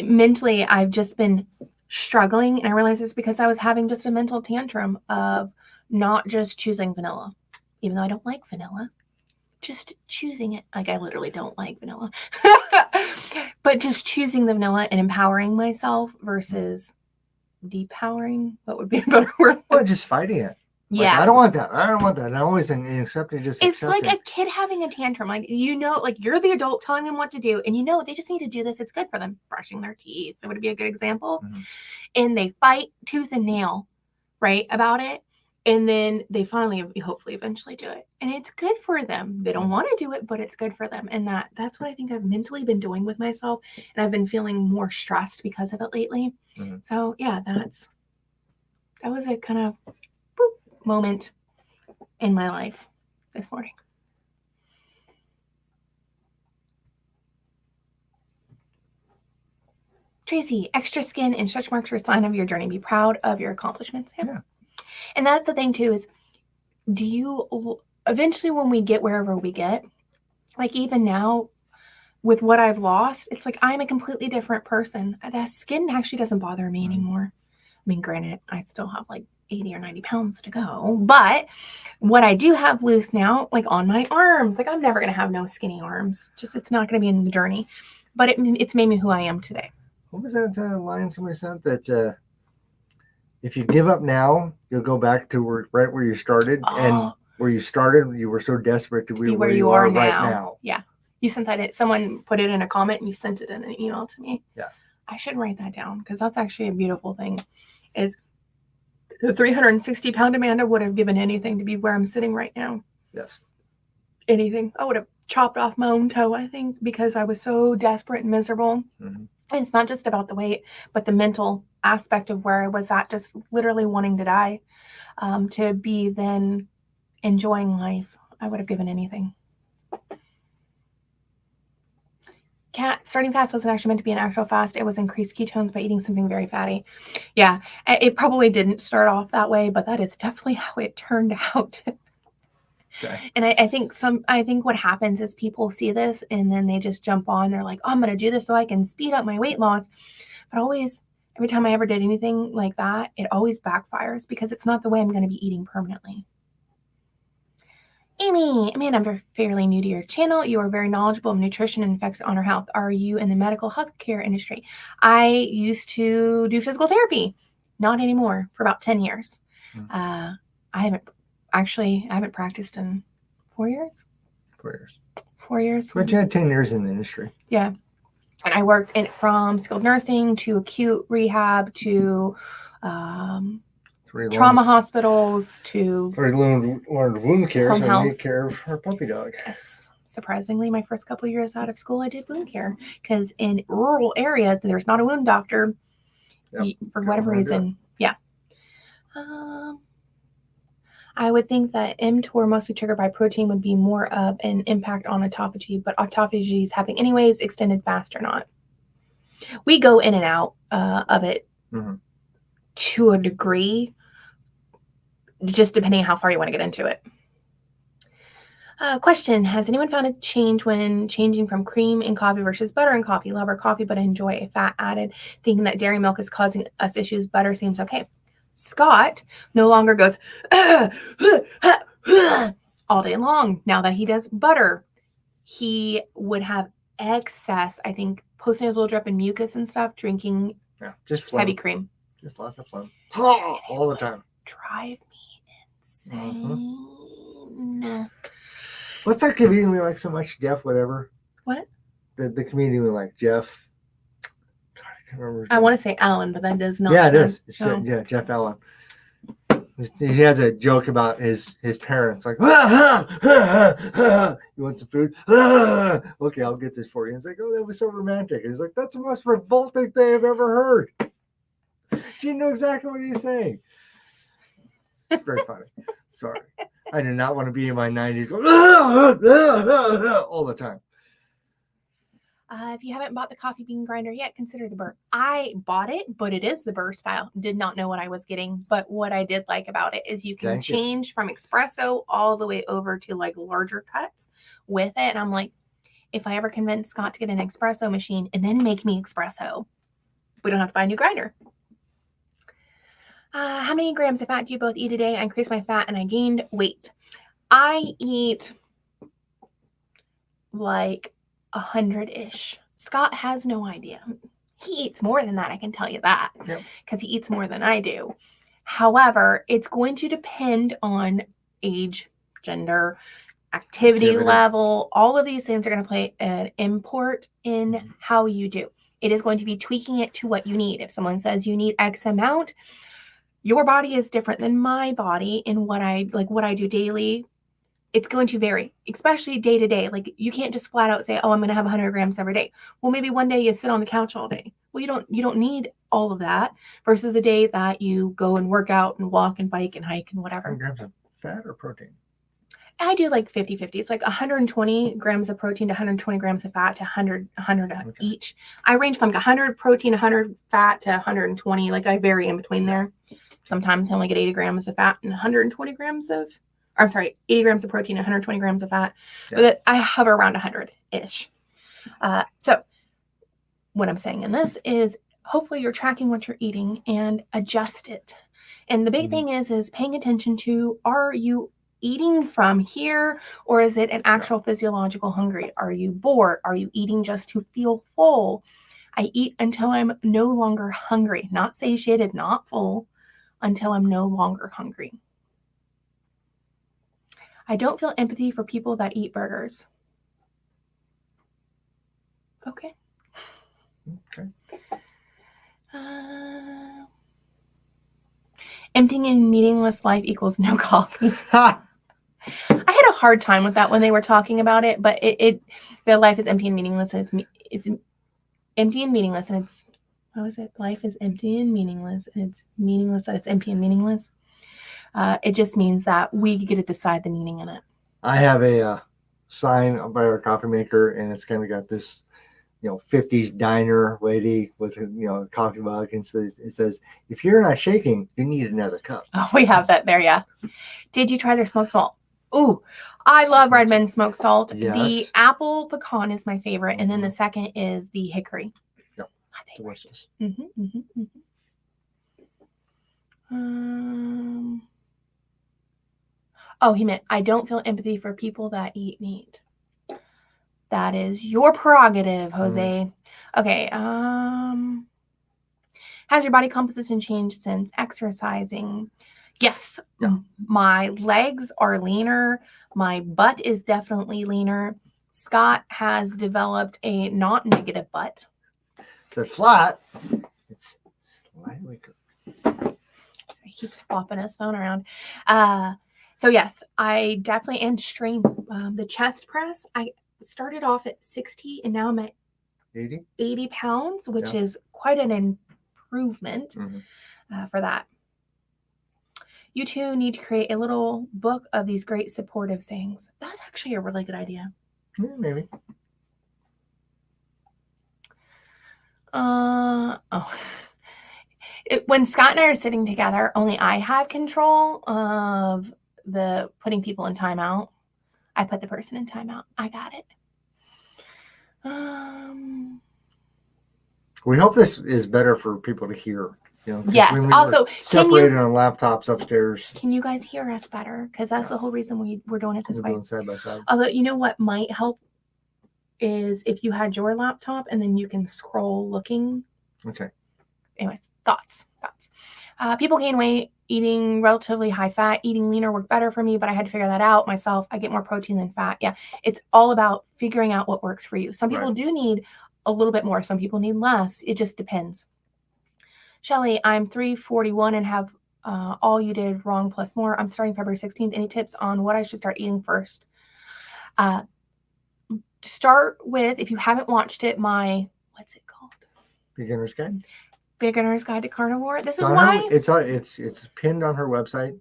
Speaker 2: mentally, I've just been struggling. And I realized it's because I was having just a mental tantrum of not just choosing vanilla, even though I don't like vanilla, just choosing it. Like, I literally don't like vanilla, but just choosing the vanilla and empowering myself versus depowering. What would be a better word?
Speaker 1: Well, just fighting it. Like,
Speaker 2: Yeah.
Speaker 1: I don't want that. I don't want that. And I always accept it.
Speaker 2: It's like a kid having a tantrum. Like, like you're the adult telling them what to do, and they just need to do this. It's good for them. Brushing their teeth. It would be a good example.
Speaker 1: Mm-hmm.
Speaker 2: And they fight tooth and nail, right, about it. And then they finally, hopefully, eventually do it. And it's good for them. They don't want to do it, but it's good for them. And that's what I think I've mentally been doing with myself. And I've been feeling more stressed because of it lately. Mm-hmm. So, yeah, that was a kind of moment in my life this morning. Tracy, extra skin and stretch marks are a sign of your journey. Be proud of your accomplishments. Yeah. And that's the thing too, is do you eventually, when we get wherever we get, like even now with what I've lost, it's like I'm a completely different person. That skin actually doesn't bother me anymore. I mean, granted, I still have like 80 or 90 pounds to go, but what I do have loose now, like on my arms, like I'm never going to have no skinny arms. It's not going to be in the journey, but it's made me who I am today.
Speaker 1: What was that line somebody said, that if you give up now, you'll go back to right where you started, and where you started, you were so desperate to be where you are right now.
Speaker 2: Yeah. You sent that someone put it in a comment and you sent it in an email to me.
Speaker 1: Yeah.
Speaker 2: I should write that down, because that's actually a beautiful thing. Is the 360-pound Amanda would have given anything to be where I'm sitting right now.
Speaker 1: Yes.
Speaker 2: Anything. I would have chopped off my own toe, I think, because I was so desperate and miserable. Mm-hmm. And it's not just about the weight, but the mental aspect of where I was at, just literally wanting to die, to be then enjoying life. I would have given anything. Starting fast wasn't actually meant to be an actual fast. It was increased ketones by eating something very fatty. Yeah, it probably didn't start off that way, but that is definitely how it turned out. Okay. And I think what happens is people see this and then they just jump on. They're like, oh, I'm going to do this so I can speed up my weight loss. But every time I ever did anything like that, it always backfires, because it's not the way I'm going to be eating permanently. Amy, Amanda, I'm fairly new to your channel. You are very knowledgeable of nutrition and effects on our health. Are you in the medical healthcare industry? I used to do physical therapy. Not anymore, for about 10 years. Mm-hmm. I haven't practiced in 4 years.
Speaker 1: 4 years.
Speaker 2: 4 years.
Speaker 1: But you had 10 years in the industry.
Speaker 2: Yeah. And I worked from skilled nursing to acute rehab to trauma hospitals to...
Speaker 1: We learned wound care,
Speaker 2: home health.
Speaker 1: We take care of our puppy dog.
Speaker 2: Yes. Surprisingly, my first couple of years out of school, I did wound care, because in rural areas, there's not a wound doctor. Yep. For whatever reason. Yeah. I would think that mTOR, mostly triggered by protein, would be more of an impact on autophagy, but autophagy is happening anyways, extended fast or not. We go in and out of it to a degree, just depending on how far you want to get into it. Question, has anyone found a change when changing from cream in coffee versus butter in coffee? Love our coffee, but I enjoy a fat added. Thinking that dairy milk is causing us issues, butter seems okay. Scott no longer goes all day long. Now that he does butter, he would have excess, I think, postnasal drip and mucus and stuff, drinking
Speaker 1: just phlegm.
Speaker 2: Heavy cream.
Speaker 1: Just lots of phlegm. All the time.
Speaker 2: Drive me insane.
Speaker 1: What's that comedian we like so much? Jeff, whatever.
Speaker 2: What?
Speaker 1: The comedian we like, Jeff. God, I can't remember.
Speaker 2: I want to say Alan, but that does not.
Speaker 1: Yeah, it is.
Speaker 2: No.
Speaker 1: Yeah, Jeff Allen. He has a joke about his parents, like, you want some food? Okay, I'll get this for you. And it's like, oh, that was so romantic. And he's like, that's the most revolting thing I've ever heard. She knew exactly what he was saying. It's very funny. Sorry. I do not want to be in my 90s going, all the time.
Speaker 2: If you haven't bought the coffee bean grinder yet, consider the Burr. I bought it, but it is the Burr style. Did not know what I was getting, but what I did like about it is you can change from espresso all the way over to like larger cuts with it. And I'm like, if I ever convince Scott to get an espresso machine and then make me espresso, we don't have to buy a new grinder. How many grams of fat do you both eat a day? I increased my fat and I gained weight. I eat like 100-ish. Scott has no idea. He eats more than that, I can tell you that, because he eats more than I do. However, it's going to depend on age, gender, activity level. All of these things are going to play an import in how you do. It is going to be tweaking it to what you need. If someone says you need X amount, your body is different than my body in what I do daily. It's going to vary, especially day to day. Like you can't just flat out say, oh, I'm going to have 100 grams every day. Well, maybe one day you sit on the couch all day. Well, you don't need all of that versus a day that you go and work out and walk and bike and hike and whatever.
Speaker 1: 100 grams of fat or protein?
Speaker 2: I do like 50-50. It's like 120 grams of protein to 120 grams of fat to 100 each. I range from 100 protein, 100 fat to 120. Like I vary in between there. Sometimes I only get 80 grams of fat and 120 grams of 80 grams of protein, 120 grams of fat. Yeah. But I hover around 100-ish. So what I'm saying in this is hopefully you're tracking what you're eating and adjust it. And the big thing is paying attention to, are you eating from here or is it an actual physiological hungry? Are you bored? Are you eating just to feel full? I eat until I'm no longer hungry, not satiated, not full, until I'm no longer hungry. I don't feel empathy for people that eat burgers. Okay. Emptying and meaningless life equals no coffee. I had a hard time with that when they were talking about it, but their life is empty and meaningless, and it's empty and meaningless, and it's, what was it? Life is empty and meaningless, and it's meaningless that it's empty and meaningless. It just means that we get to decide the meaning in it.
Speaker 1: I have a sign by our coffee maker, and it's kind of got this, 50s diner lady with a coffee mug, and it says, "If you're not shaking, you need another cup."
Speaker 2: Oh, we have that there, yeah. Did you try their smoked salt? Ooh, I love Redmond smoked salt. Yes. The apple pecan is my favorite, and then the second is the hickory.
Speaker 1: Yep, delicious.
Speaker 2: Oh, he meant, I don't feel empathy for people that eat meat. That is your prerogative, Jose. Okay. Has your body composition changed since exercising? Yes. Yeah. My legs are leaner. My butt is definitely leaner. Scott has developed a not negative butt.
Speaker 1: It's flat. It's slightly curved.
Speaker 2: He keeps flopping his phone around. So yes, I definitely, and strain the chest press. I started off at 60 and now I'm at 80 pounds, which is quite an improvement for that. You two need to create a little book of these great supportive sayings. That's actually a really good idea.
Speaker 1: Yeah, maybe.
Speaker 2: When Scott and I are sitting together, only I have control of the putting people in timeout. I put the person in timeout. I got it.
Speaker 1: We hope this is better for people to hear.
Speaker 2: Yes. Also,
Speaker 1: separated on laptops upstairs.
Speaker 2: Can you guys hear us better? Because that's the whole reason we're doing it this way.
Speaker 1: Doing side by side.
Speaker 2: Although, you know what might help is if you had your laptop and then you can scroll looking.
Speaker 1: Okay.
Speaker 2: Anyways, thoughts. People gain weight eating relatively high fat. Eating leaner worked better for me, but I had to figure that out myself. I get more protein than fat. Yeah, it's all about figuring out what works for you. Some people do need a little bit more. Some people need less. It just depends. Shelly, I'm 341 and have all you did wrong plus more. I'm starting February 16th. Any tips on what I should start eating first? Start with, if you haven't watched it, what's it called?
Speaker 1: Beginner's Guide.
Speaker 2: Beginner's Guide to Carnivore. This is why
Speaker 1: it's pinned on her website.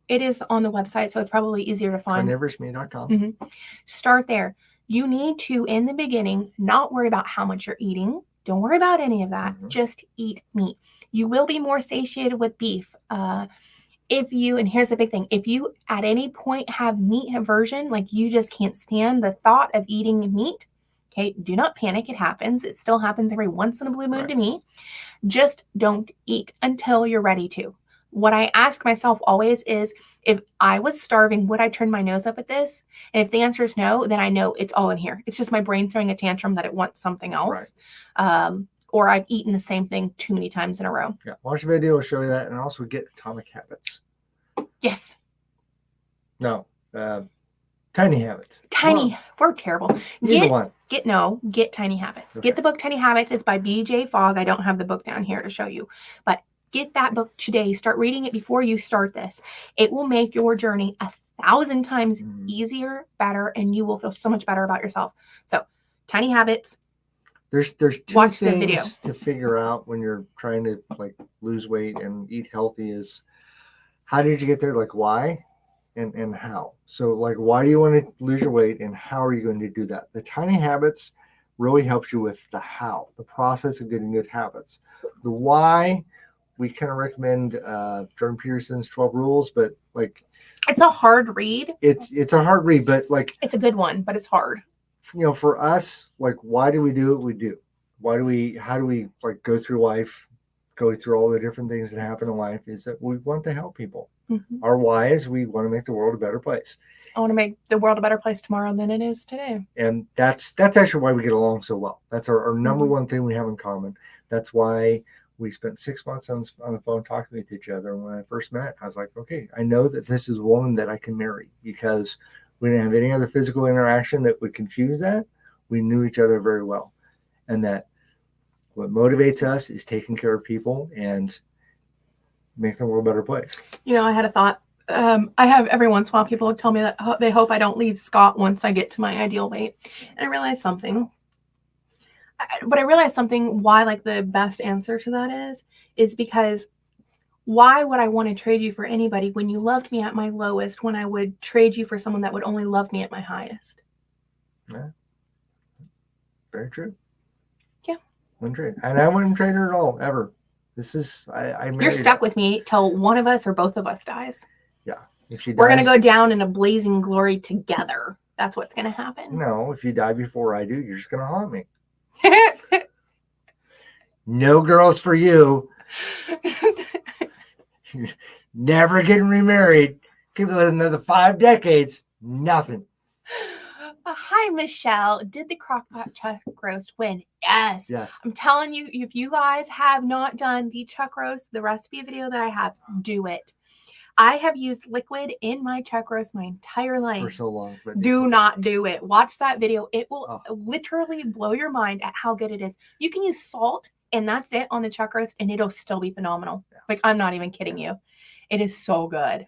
Speaker 2: It is on the website, so it's probably easier to find.
Speaker 1: Carnivoresme.com.
Speaker 2: Start there. You need to, in the beginning, not worry about how much you're eating. Don't worry about any of that. Just eat meat. You will be more satiated with beef. And here's the big thing, if you at any point have meat aversion, like you just can't stand the thought of eating meat, okay, do not panic. It happens. It still happens every once in a blue moon to me. Just don't eat until you're ready to. What I ask myself always is, if I was starving, would I turn my nose up at this? And if the answer is no, then I know it's all in here. It's just my brain throwing a tantrum that it wants something else. Or I've eaten the same thing too many times in a row.
Speaker 1: Yeah, watch the video. Will show you that. And also get Atomic Habits.
Speaker 2: Yes.
Speaker 1: No. Tiny Habits.
Speaker 2: We're terrible. Get Tiny Habits. Okay. Get the book Tiny Habits. It's by B.J. Fogg. I don't have the book down here to show you. But get that book today. Start reading it before you start this. It will make your journey 1,000 times easier, better, and you will feel so much better about yourself. So, Tiny Habits.
Speaker 1: There's two things to figure out when you're trying to lose weight and eat healthy is, how did you get there? Why and how? So why do you want to lose your weight and how are you going to do that? The Tiny Habits really helps you with the how, the process of getting good habits. The why, we kind of recommend Jordan Peterson's 12 Rules, but
Speaker 2: it's a hard read.
Speaker 1: It's a hard read, but
Speaker 2: it's a good one, but it's hard.
Speaker 1: For us, why do we do what we do? How do we go through life, go through all the different things that happen in life, is that we want to help people. Our why is we want to make the world a better place.
Speaker 2: I want to make the world a better place tomorrow than it is today.
Speaker 1: And that's actually why we get along so well. That's our number one thing we have in common. That's why we spent 6 months on the phone talking with each other. And when I first met, I was like, okay, I know that this is a woman that I can marry, because we didn't have any other physical interaction that would confuse that. We knew each other very well. And that what motivates us is taking care of people and making the world a better place.
Speaker 2: I had a thought. I have every once in a while people tell me that they hope I don't leave Scott once I get to my ideal weight. And I realized something. Why the best answer to that is because why would I want to trade you for anybody when you loved me at my lowest, when I would trade you for someone that would only love me at my highest?
Speaker 1: Yeah. Very true.
Speaker 2: Yeah.
Speaker 1: Wouldn't trade. And I wouldn't trade her at all, ever. This is,
Speaker 2: You're stuck with me till one of us or both of us dies.
Speaker 1: Yeah. If she dies,
Speaker 2: we're going to go down in a blazing glory together. That's what's going to happen.
Speaker 1: No, if you die before I do, you're just going to haunt me. No girls for you. Never getting remarried. Give it another 5 decades. Nothing.
Speaker 2: Hi, Michelle. Did the crockpot chuck roast win? Yes. I'm telling you, if you guys have not done the chuck roast, the recipe video that I have, do it. I have used liquid in my chuck roast my entire life.
Speaker 1: For so long.
Speaker 2: Do not do it. Watch that video. It will literally blow your mind at how good it is. You can use salt and that's it on the chuck roast and it'll still be phenomenal. Yeah. I'm not even kidding you. It is so good.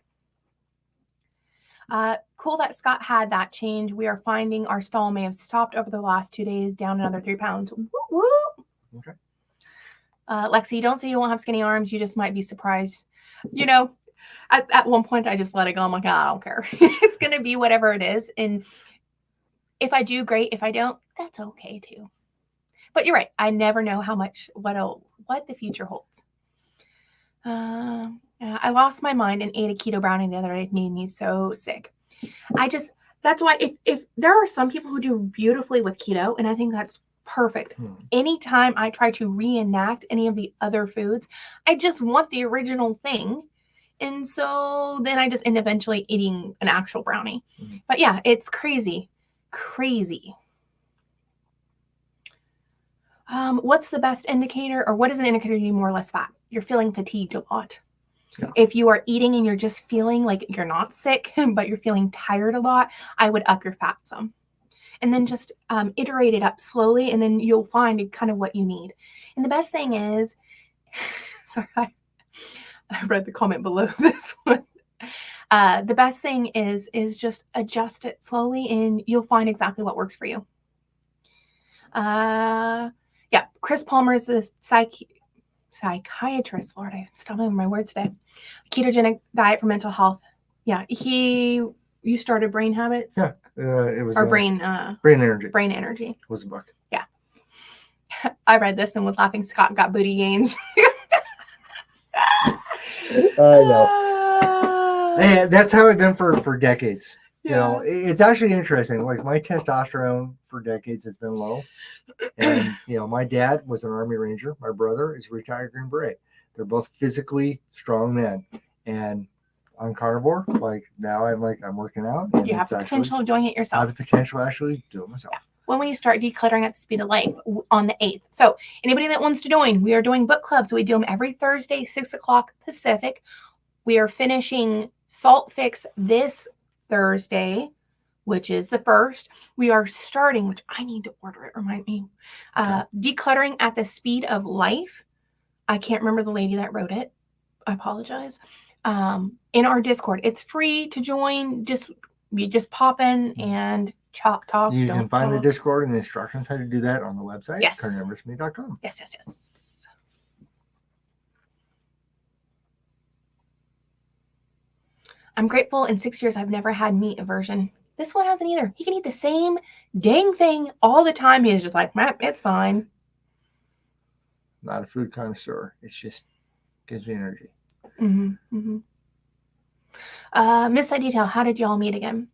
Speaker 2: Cool that Scott had that change. We are finding our stall may have stopped over the last 2 days, down another 3 pounds. Woo, woo.
Speaker 1: Okay.
Speaker 2: Lexi, don't say you won't have skinny arms. You just might be surprised. At one point, I just let it go. I'm like, I don't care. It's going to be whatever it is. And if I do, great. If I don't, that's okay too. But you're right. I never know what the future holds. I lost my mind and ate a keto brownie the other day. It made me so sick. That's why if there are some people who do beautifully with keto, and I think that's perfect. Anytime I try to reenact any of the other foods, I just want the original thing. And so then I just end up eventually eating an actual brownie. But yeah, it's crazy. Crazy. What's the best indicator, or what is an indicator you need more or less fat? you're feeling fatigued a lot.
Speaker 1: Yeah.
Speaker 2: If you are eating and you're just feeling like you're not sick, but you're feeling tired a lot, I would up your fat some. And then just iterate it up slowly, and then you'll find kind of what you need. And the best thing is, sorry, I read the comment below this one. The best thing is just adjust it slowly, and you'll find exactly what works for you. Yeah, Chris Palmer is a psychiatrist. Lord, I'm stumbling my words today. Ketogenic diet for mental health. Yeah, you started Brain Habits.
Speaker 1: Yeah, it was
Speaker 2: Brain
Speaker 1: Energy.
Speaker 2: Brain Energy
Speaker 1: was a book.
Speaker 2: Yeah, I read this and was laughing. Scott got booty gains.
Speaker 1: I know. And that's how I've been for decades. Yeah. You know, it's actually interesting. Like my testosterone for decades has been low. And, you know, my dad was an Army Ranger. My brother is a retired Green Beret. They're both physically strong men. And on Carnivore, like now I'm working out. And
Speaker 2: you have the potential of doing it yourself.
Speaker 1: I have the potential to actually do it myself. Yeah.
Speaker 2: When will you start decluttering at the speed of life? On the 8th. So anybody that wants to join, we are doing book clubs. We do them every Thursday, 6 o'clock Pacific. We are finishing Salt Fix this Thursday, which is the 1st. We are starting, which I need to order it, remind me, Decluttering at the Speed of Life. I can't remember the lady that wrote it. I apologize. In our Discord. It's free to join. You just pop in and talk.
Speaker 1: You can find the Discord and the instructions how to do that on the website.
Speaker 2: Yes.
Speaker 1: carnivoresmeat.com.
Speaker 2: Yes. I'm grateful in 6 years I've never had meat aversion. This one hasn't either. He can eat the same dang thing all the time. He's just like, it's fine.
Speaker 1: Not a food connoisseur. It's just gives me energy.
Speaker 2: Mm-hmm. Miss Detail, how did y'all meet again?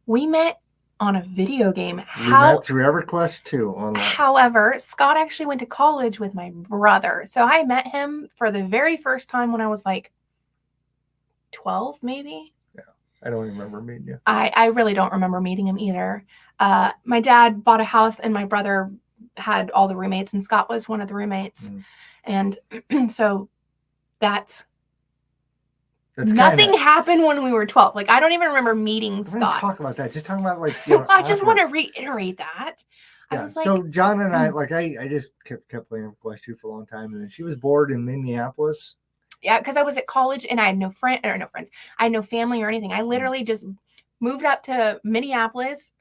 Speaker 2: We met on a video game.
Speaker 1: We met through EverQuest 2 online.
Speaker 2: However, Scott actually went to college with my brother. So I met him for the very first time when I was like 12, maybe.
Speaker 1: Yeah, I don't remember meeting you.
Speaker 2: I really don't remember meeting him either. My dad bought a house and my brother had all the roommates, and Scott was one of the roommates. And so that's nothing happened when we were 12. Like, I don't even remember meeting Scott.
Speaker 1: Talk about that. Just talking about like.
Speaker 2: I just want to reiterate that.
Speaker 1: Yeah.
Speaker 2: I was like,
Speaker 1: so John and I, like, I just kept playing Quest 2 for a long time, and then she was bored in Minneapolis.
Speaker 2: Yeah, because I was at college and I had no friends. I had no family or anything. I literally just moved up to Minneapolis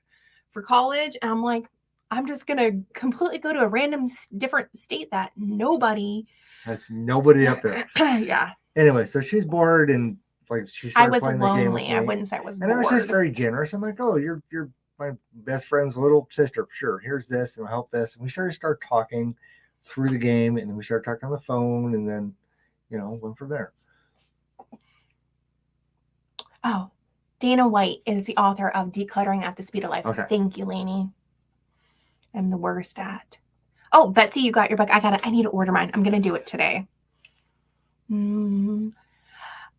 Speaker 2: for college, and I'm like, I'm just gonna completely go to a random different state that nobody.
Speaker 1: That's nobody up there.
Speaker 2: Yeah.
Speaker 1: Anyway, so she's bored and like she started playing the game with me.
Speaker 2: I wouldn't say I was
Speaker 1: bored. And I was just very generous. I'm like, oh, you're my best friend's little sister. Sure, here's this and I'll help this. And we start talking through the game, and then we started talking on the phone, and then went from there.
Speaker 2: Oh, Dana White is the author of Decluttering at the Speed of Life.
Speaker 1: Okay.
Speaker 2: Thank you, Lainey. I'm the worst at. Oh, Betsy, you got your book. I need to order mine. I'm gonna do it today. I'm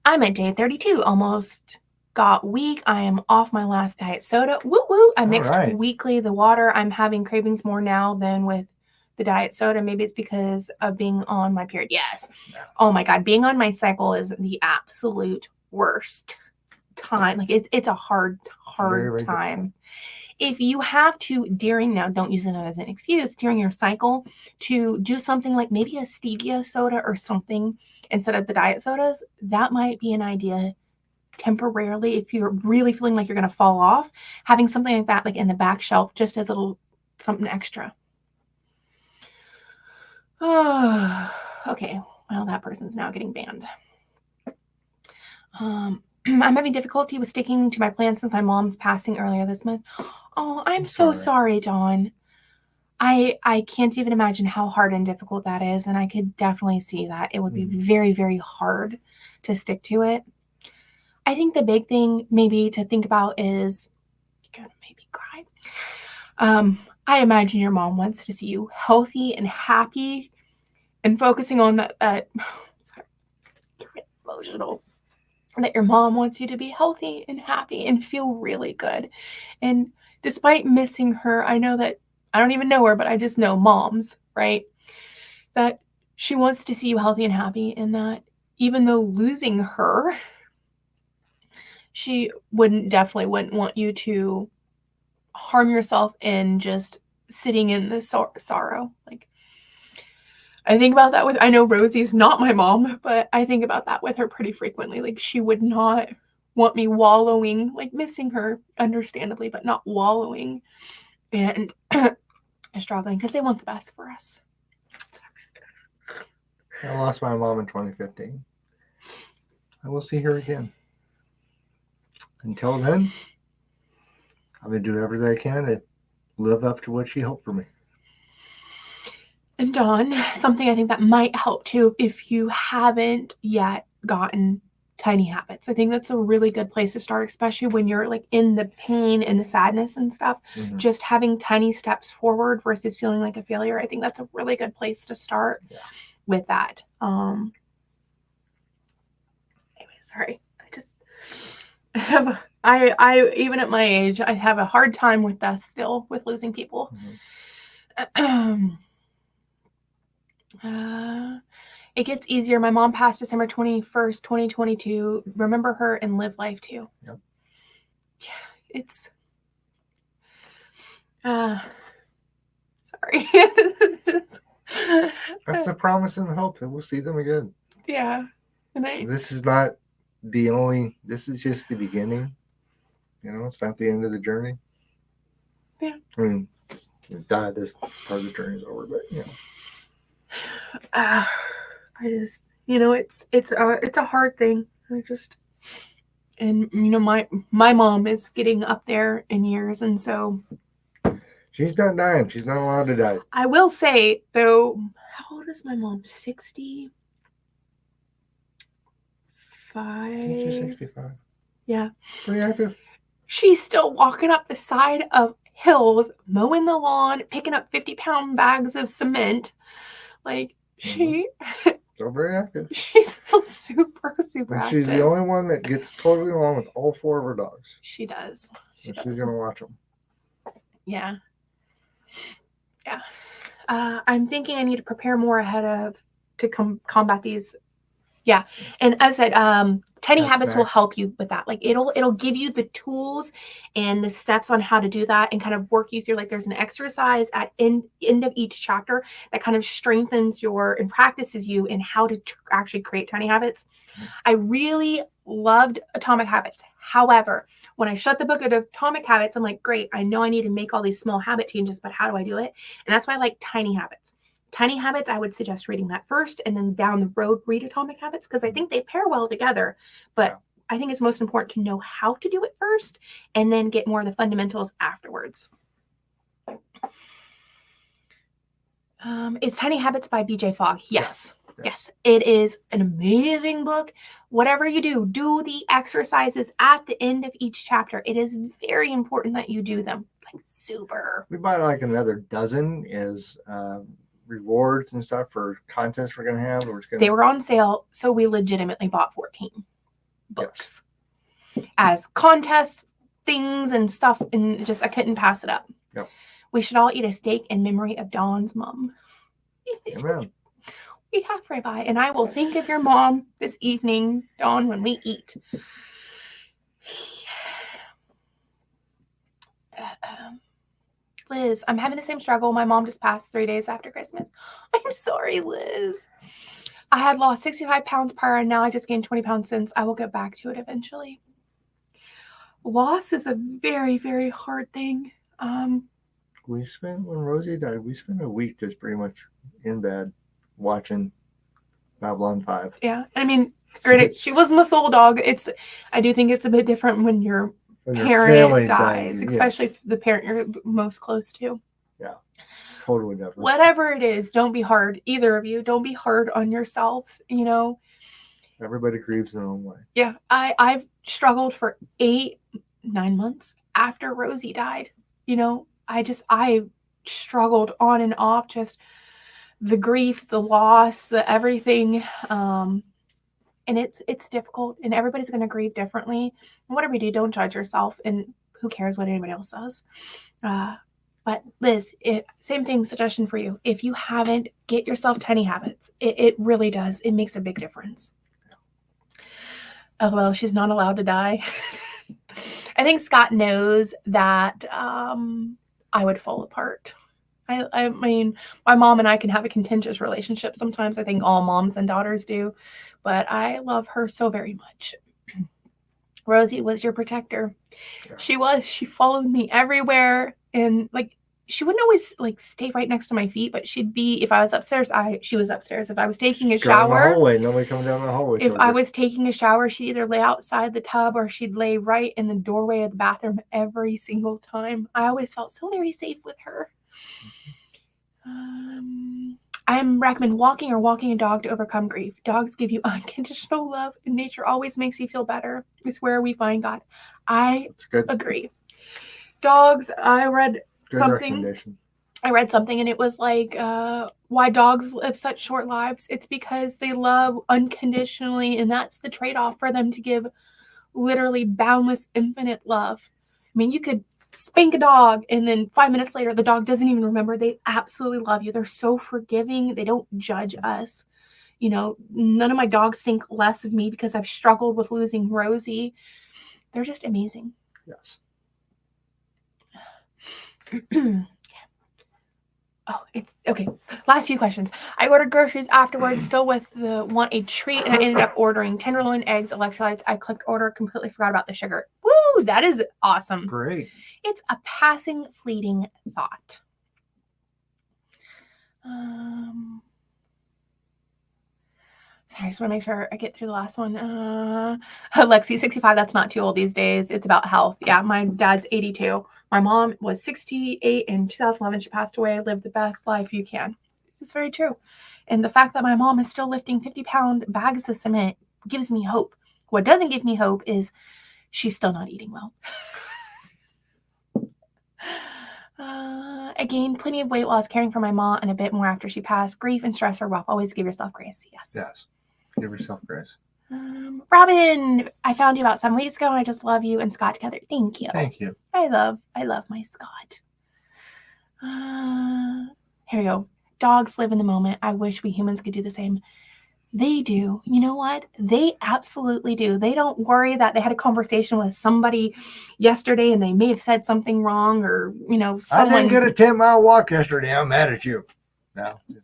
Speaker 2: at day 32, almost got weak. I am off my last diet soda. Woo woo! I mixed weekly the water. I'm having cravings more now than with the diet soda. Maybe it's because of being on my period. Yes. Yeah. Oh my God, being on my cycle is the absolute worst time. Like it's a hard very time. Difficult. If you have to now don't use it as an excuse, during your cycle to do something like maybe a stevia soda or something instead of the diet sodas, that might be an idea temporarily. If you're really feeling like you're going to fall off, having something like that, like in the back shelf, just as a little something extra. Oh, okay. Well, that person's now getting banned. I'm having difficulty with sticking to my plan since my mom's passing earlier this month. Oh, I'm so sorry, Dawn. I can't even imagine how hard and difficult that is, and I could definitely see that. It would be very, very hard to stick to it. I think the big thing maybe to think about is, you're gonna make me cry. I imagine your mom wants to see you healthy and happy, and focusing on that. Sorry, you're emotional. That your mom wants you to be healthy and happy and feel really good. And despite missing her, I know that I don't even know her, but I just know moms, right? That she wants to see you healthy and happy, and that even though losing her, she definitely wouldn't want you to harm yourself in just sitting in the sorrow. Like, I think about that I know Rosie's not my mom, but I think about that with her pretty frequently. Like, she would not want me wallowing, like missing her, understandably, but not wallowing and struggling, because they want the best for us.
Speaker 1: I lost my mom in 2015. I will see her again. Until then, I'm going to do everything I can to live up to what she hoped for me.
Speaker 2: And Dawn, something I think that might help too, if you haven't yet gotten Tiny Habits. I think that's a really good place to start, especially when you're like in the pain and the sadness and stuff. Mm-hmm. Just having tiny steps forward versus feeling like a failure. I think that's a really good place to start with that. Anyway, sorry. I even at my age, I have a hard time with that still, with losing people. Mm-hmm. It gets easier. My mom passed December 21st, 2022. Remember her and live life too.
Speaker 1: Yep.
Speaker 2: Yeah, it's sorry.
Speaker 1: That's the promise and the hope that we'll see them again.
Speaker 2: Yeah.
Speaker 1: This is not the only, this is just the beginning. You know, it's not the end of the journey.
Speaker 2: Yeah.
Speaker 1: I mean, die, this part of the journey is over, but you know.
Speaker 2: I just, you know, it's a hard thing. And you know, my mom is getting up there in years, and so
Speaker 1: she's not dying. She's not allowed to die.
Speaker 2: I will say though, how old is my mom? 65.
Speaker 1: She's 65.
Speaker 2: Yeah.
Speaker 1: Pretty active.
Speaker 2: She's still walking up the side of hills, mowing the lawn, picking up 50-pound bags of cement. Like, still
Speaker 1: very active.
Speaker 2: She's still super active.
Speaker 1: She's the only one that gets totally along with all 4 of her dogs.
Speaker 2: She does.
Speaker 1: She's gonna watch them.
Speaker 2: Yeah. I'm thinking I need to prepare more to combat these. Yeah. And as I said, Tiny Habits will help you with that. Like, it'll give you the tools and the steps on how to do that, and kind of work you through. Like, there's an exercise at end of each chapter that kind of strengthens and practices you in how to actually create tiny habits. Mm-hmm. I really loved Atomic Habits. However, when I shut the book at Atomic Habits, I'm like, great, I know I need to make all these small habit changes, but how do I do it? And that's why I like Tiny Habits. Tiny Habits, I would suggest reading that first, and then down the road, read Atomic Habits, because I think they pair well together. But I think it's most important to know how to do it first, and then get more of the fundamentals afterwards. Is Tiny Habits by BJ Fogg? Yes. Yes. It is an amazing book. Whatever you do the exercises at the end of each chapter. It is very important that you do them. Like, super.
Speaker 1: We bought like another dozen as rewards and stuff for contests we're going to have.
Speaker 2: They were on sale, so we legitimately bought 14 books as contests, things, and stuff, and just I couldn't pass it up.
Speaker 1: Yep.
Speaker 2: We should all eat a steak in memory of Dawn's mom.
Speaker 1: Amen.
Speaker 2: We have Rabbi, and I will think of your mom this evening, Dawn, when we eat. Liz, I'm having the same struggle. My mom just passed 3 days after Christmas. I'm sorry, Liz. I had lost 65 pounds prior, and now I just gained 20 pounds since. I will get back to it eventually. Loss is a very, very hard thing.
Speaker 1: When Rosie died, we spent a week just pretty much in bed watching Babylon 5.
Speaker 2: Yeah, I mean, she was my soul dog. I do think it's a bit different when your parent dies, especially if the parent you're most close to.
Speaker 1: Yeah, it's totally different.
Speaker 2: Whatever it is, don't be hard. Either of you, don't be hard on yourselves. You know,
Speaker 1: everybody grieves their own way.
Speaker 2: Yeah, I've struggled for 8-9 months after Rosie died. You know, I struggled on and off, just the grief, the loss, the everything. And it's difficult, and everybody's going to grieve differently. And whatever you do, don't judge yourself, and who cares what anybody else does. But But Liz, same thing, suggestion for you. If you haven't, get yourself tiny habits. It really does. It makes a big difference. Oh, well, she's not allowed to die. I think Scott knows that I would fall apart. I mean, my mom and I can have a contentious relationship sometimes. I think all moms and daughters do. But I love her so very much. Rosie was your protector. Yeah. She was. She followed me everywhere. And like, she wouldn't always like stay right next to my feet, but she'd be, if I was upstairs, she was upstairs. If I was taking a shower,
Speaker 1: hallway, nobody coming down the hallway.
Speaker 2: If I was taking a shower, she'd either lay outside the tub or she'd lay right in the doorway of the bathroom every single time. I always felt so very safe with her. I recommend walking or walking a dog to overcome grief. Dogs give you unconditional love, and nature always makes you feel better. It's where we find God. I agree. Dogs, I read something and it was like why dogs live such short lives. It's because they love unconditionally, and that's the trade-off for them to give literally boundless, infinite love. I mean, you could spank a dog and then 5 minutes later the dog doesn't even remember. They absolutely love you. They're so forgiving. They don't judge us. You know, none of my dogs think less of me because I've struggled with losing Rosie. They're just amazing.
Speaker 1: Yes.
Speaker 2: Oh, it's okay. Last few questions. I ordered groceries afterwards, still with want a treat, and I ended up ordering tenderloin, eggs, electrolytes. I clicked order, completely forgot about the sugar. Woo, that is awesome.
Speaker 1: Great.
Speaker 2: It's a passing, fleeting thought. Sorry, I just want to make sure I get through the last one. Lexi, 65, that's not too old these days. It's about health. Yeah, my dad's 82. My mom was 68 in 2011. She passed away. Lived the best life you can. It's very true. And the fact that my mom is still lifting 50-pound bags of cement gives me hope. What doesn't give me hope is she's still not eating well. I gained plenty of weight while I was caring for my mom and a bit more after she passed. Grief and stress are rough. Always give yourself grace. Yes.
Speaker 1: Yes. Give yourself grace.
Speaker 2: Robin, I found you about 7 weeks ago, and I just love you and Scott together. Thank you.
Speaker 1: Thank you.
Speaker 2: I love my Scott. Here we go. Dogs live in the moment. I wish we humans could do the same. They do. You know what? They absolutely do. They don't worry that they had a conversation with somebody yesterday and they may have said something wrong, or, you know, someone...
Speaker 1: I didn't get a 10-mile walk yesterday. I'm mad at you. No. Can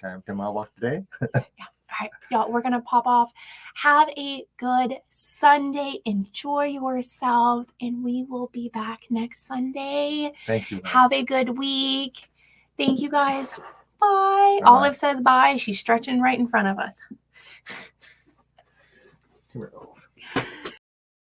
Speaker 1: I have a 10-mile walk today?
Speaker 2: Yeah. All right, y'all, we're going to pop off. Have a good Sunday. Enjoy yourselves, and we will be back next Sunday.
Speaker 1: Thank you.
Speaker 2: Have a good week. Thank you, guys. Bye.
Speaker 1: Bye.
Speaker 2: Olive says bye. She's stretching right in front of us.
Speaker 1: Come here, Olive.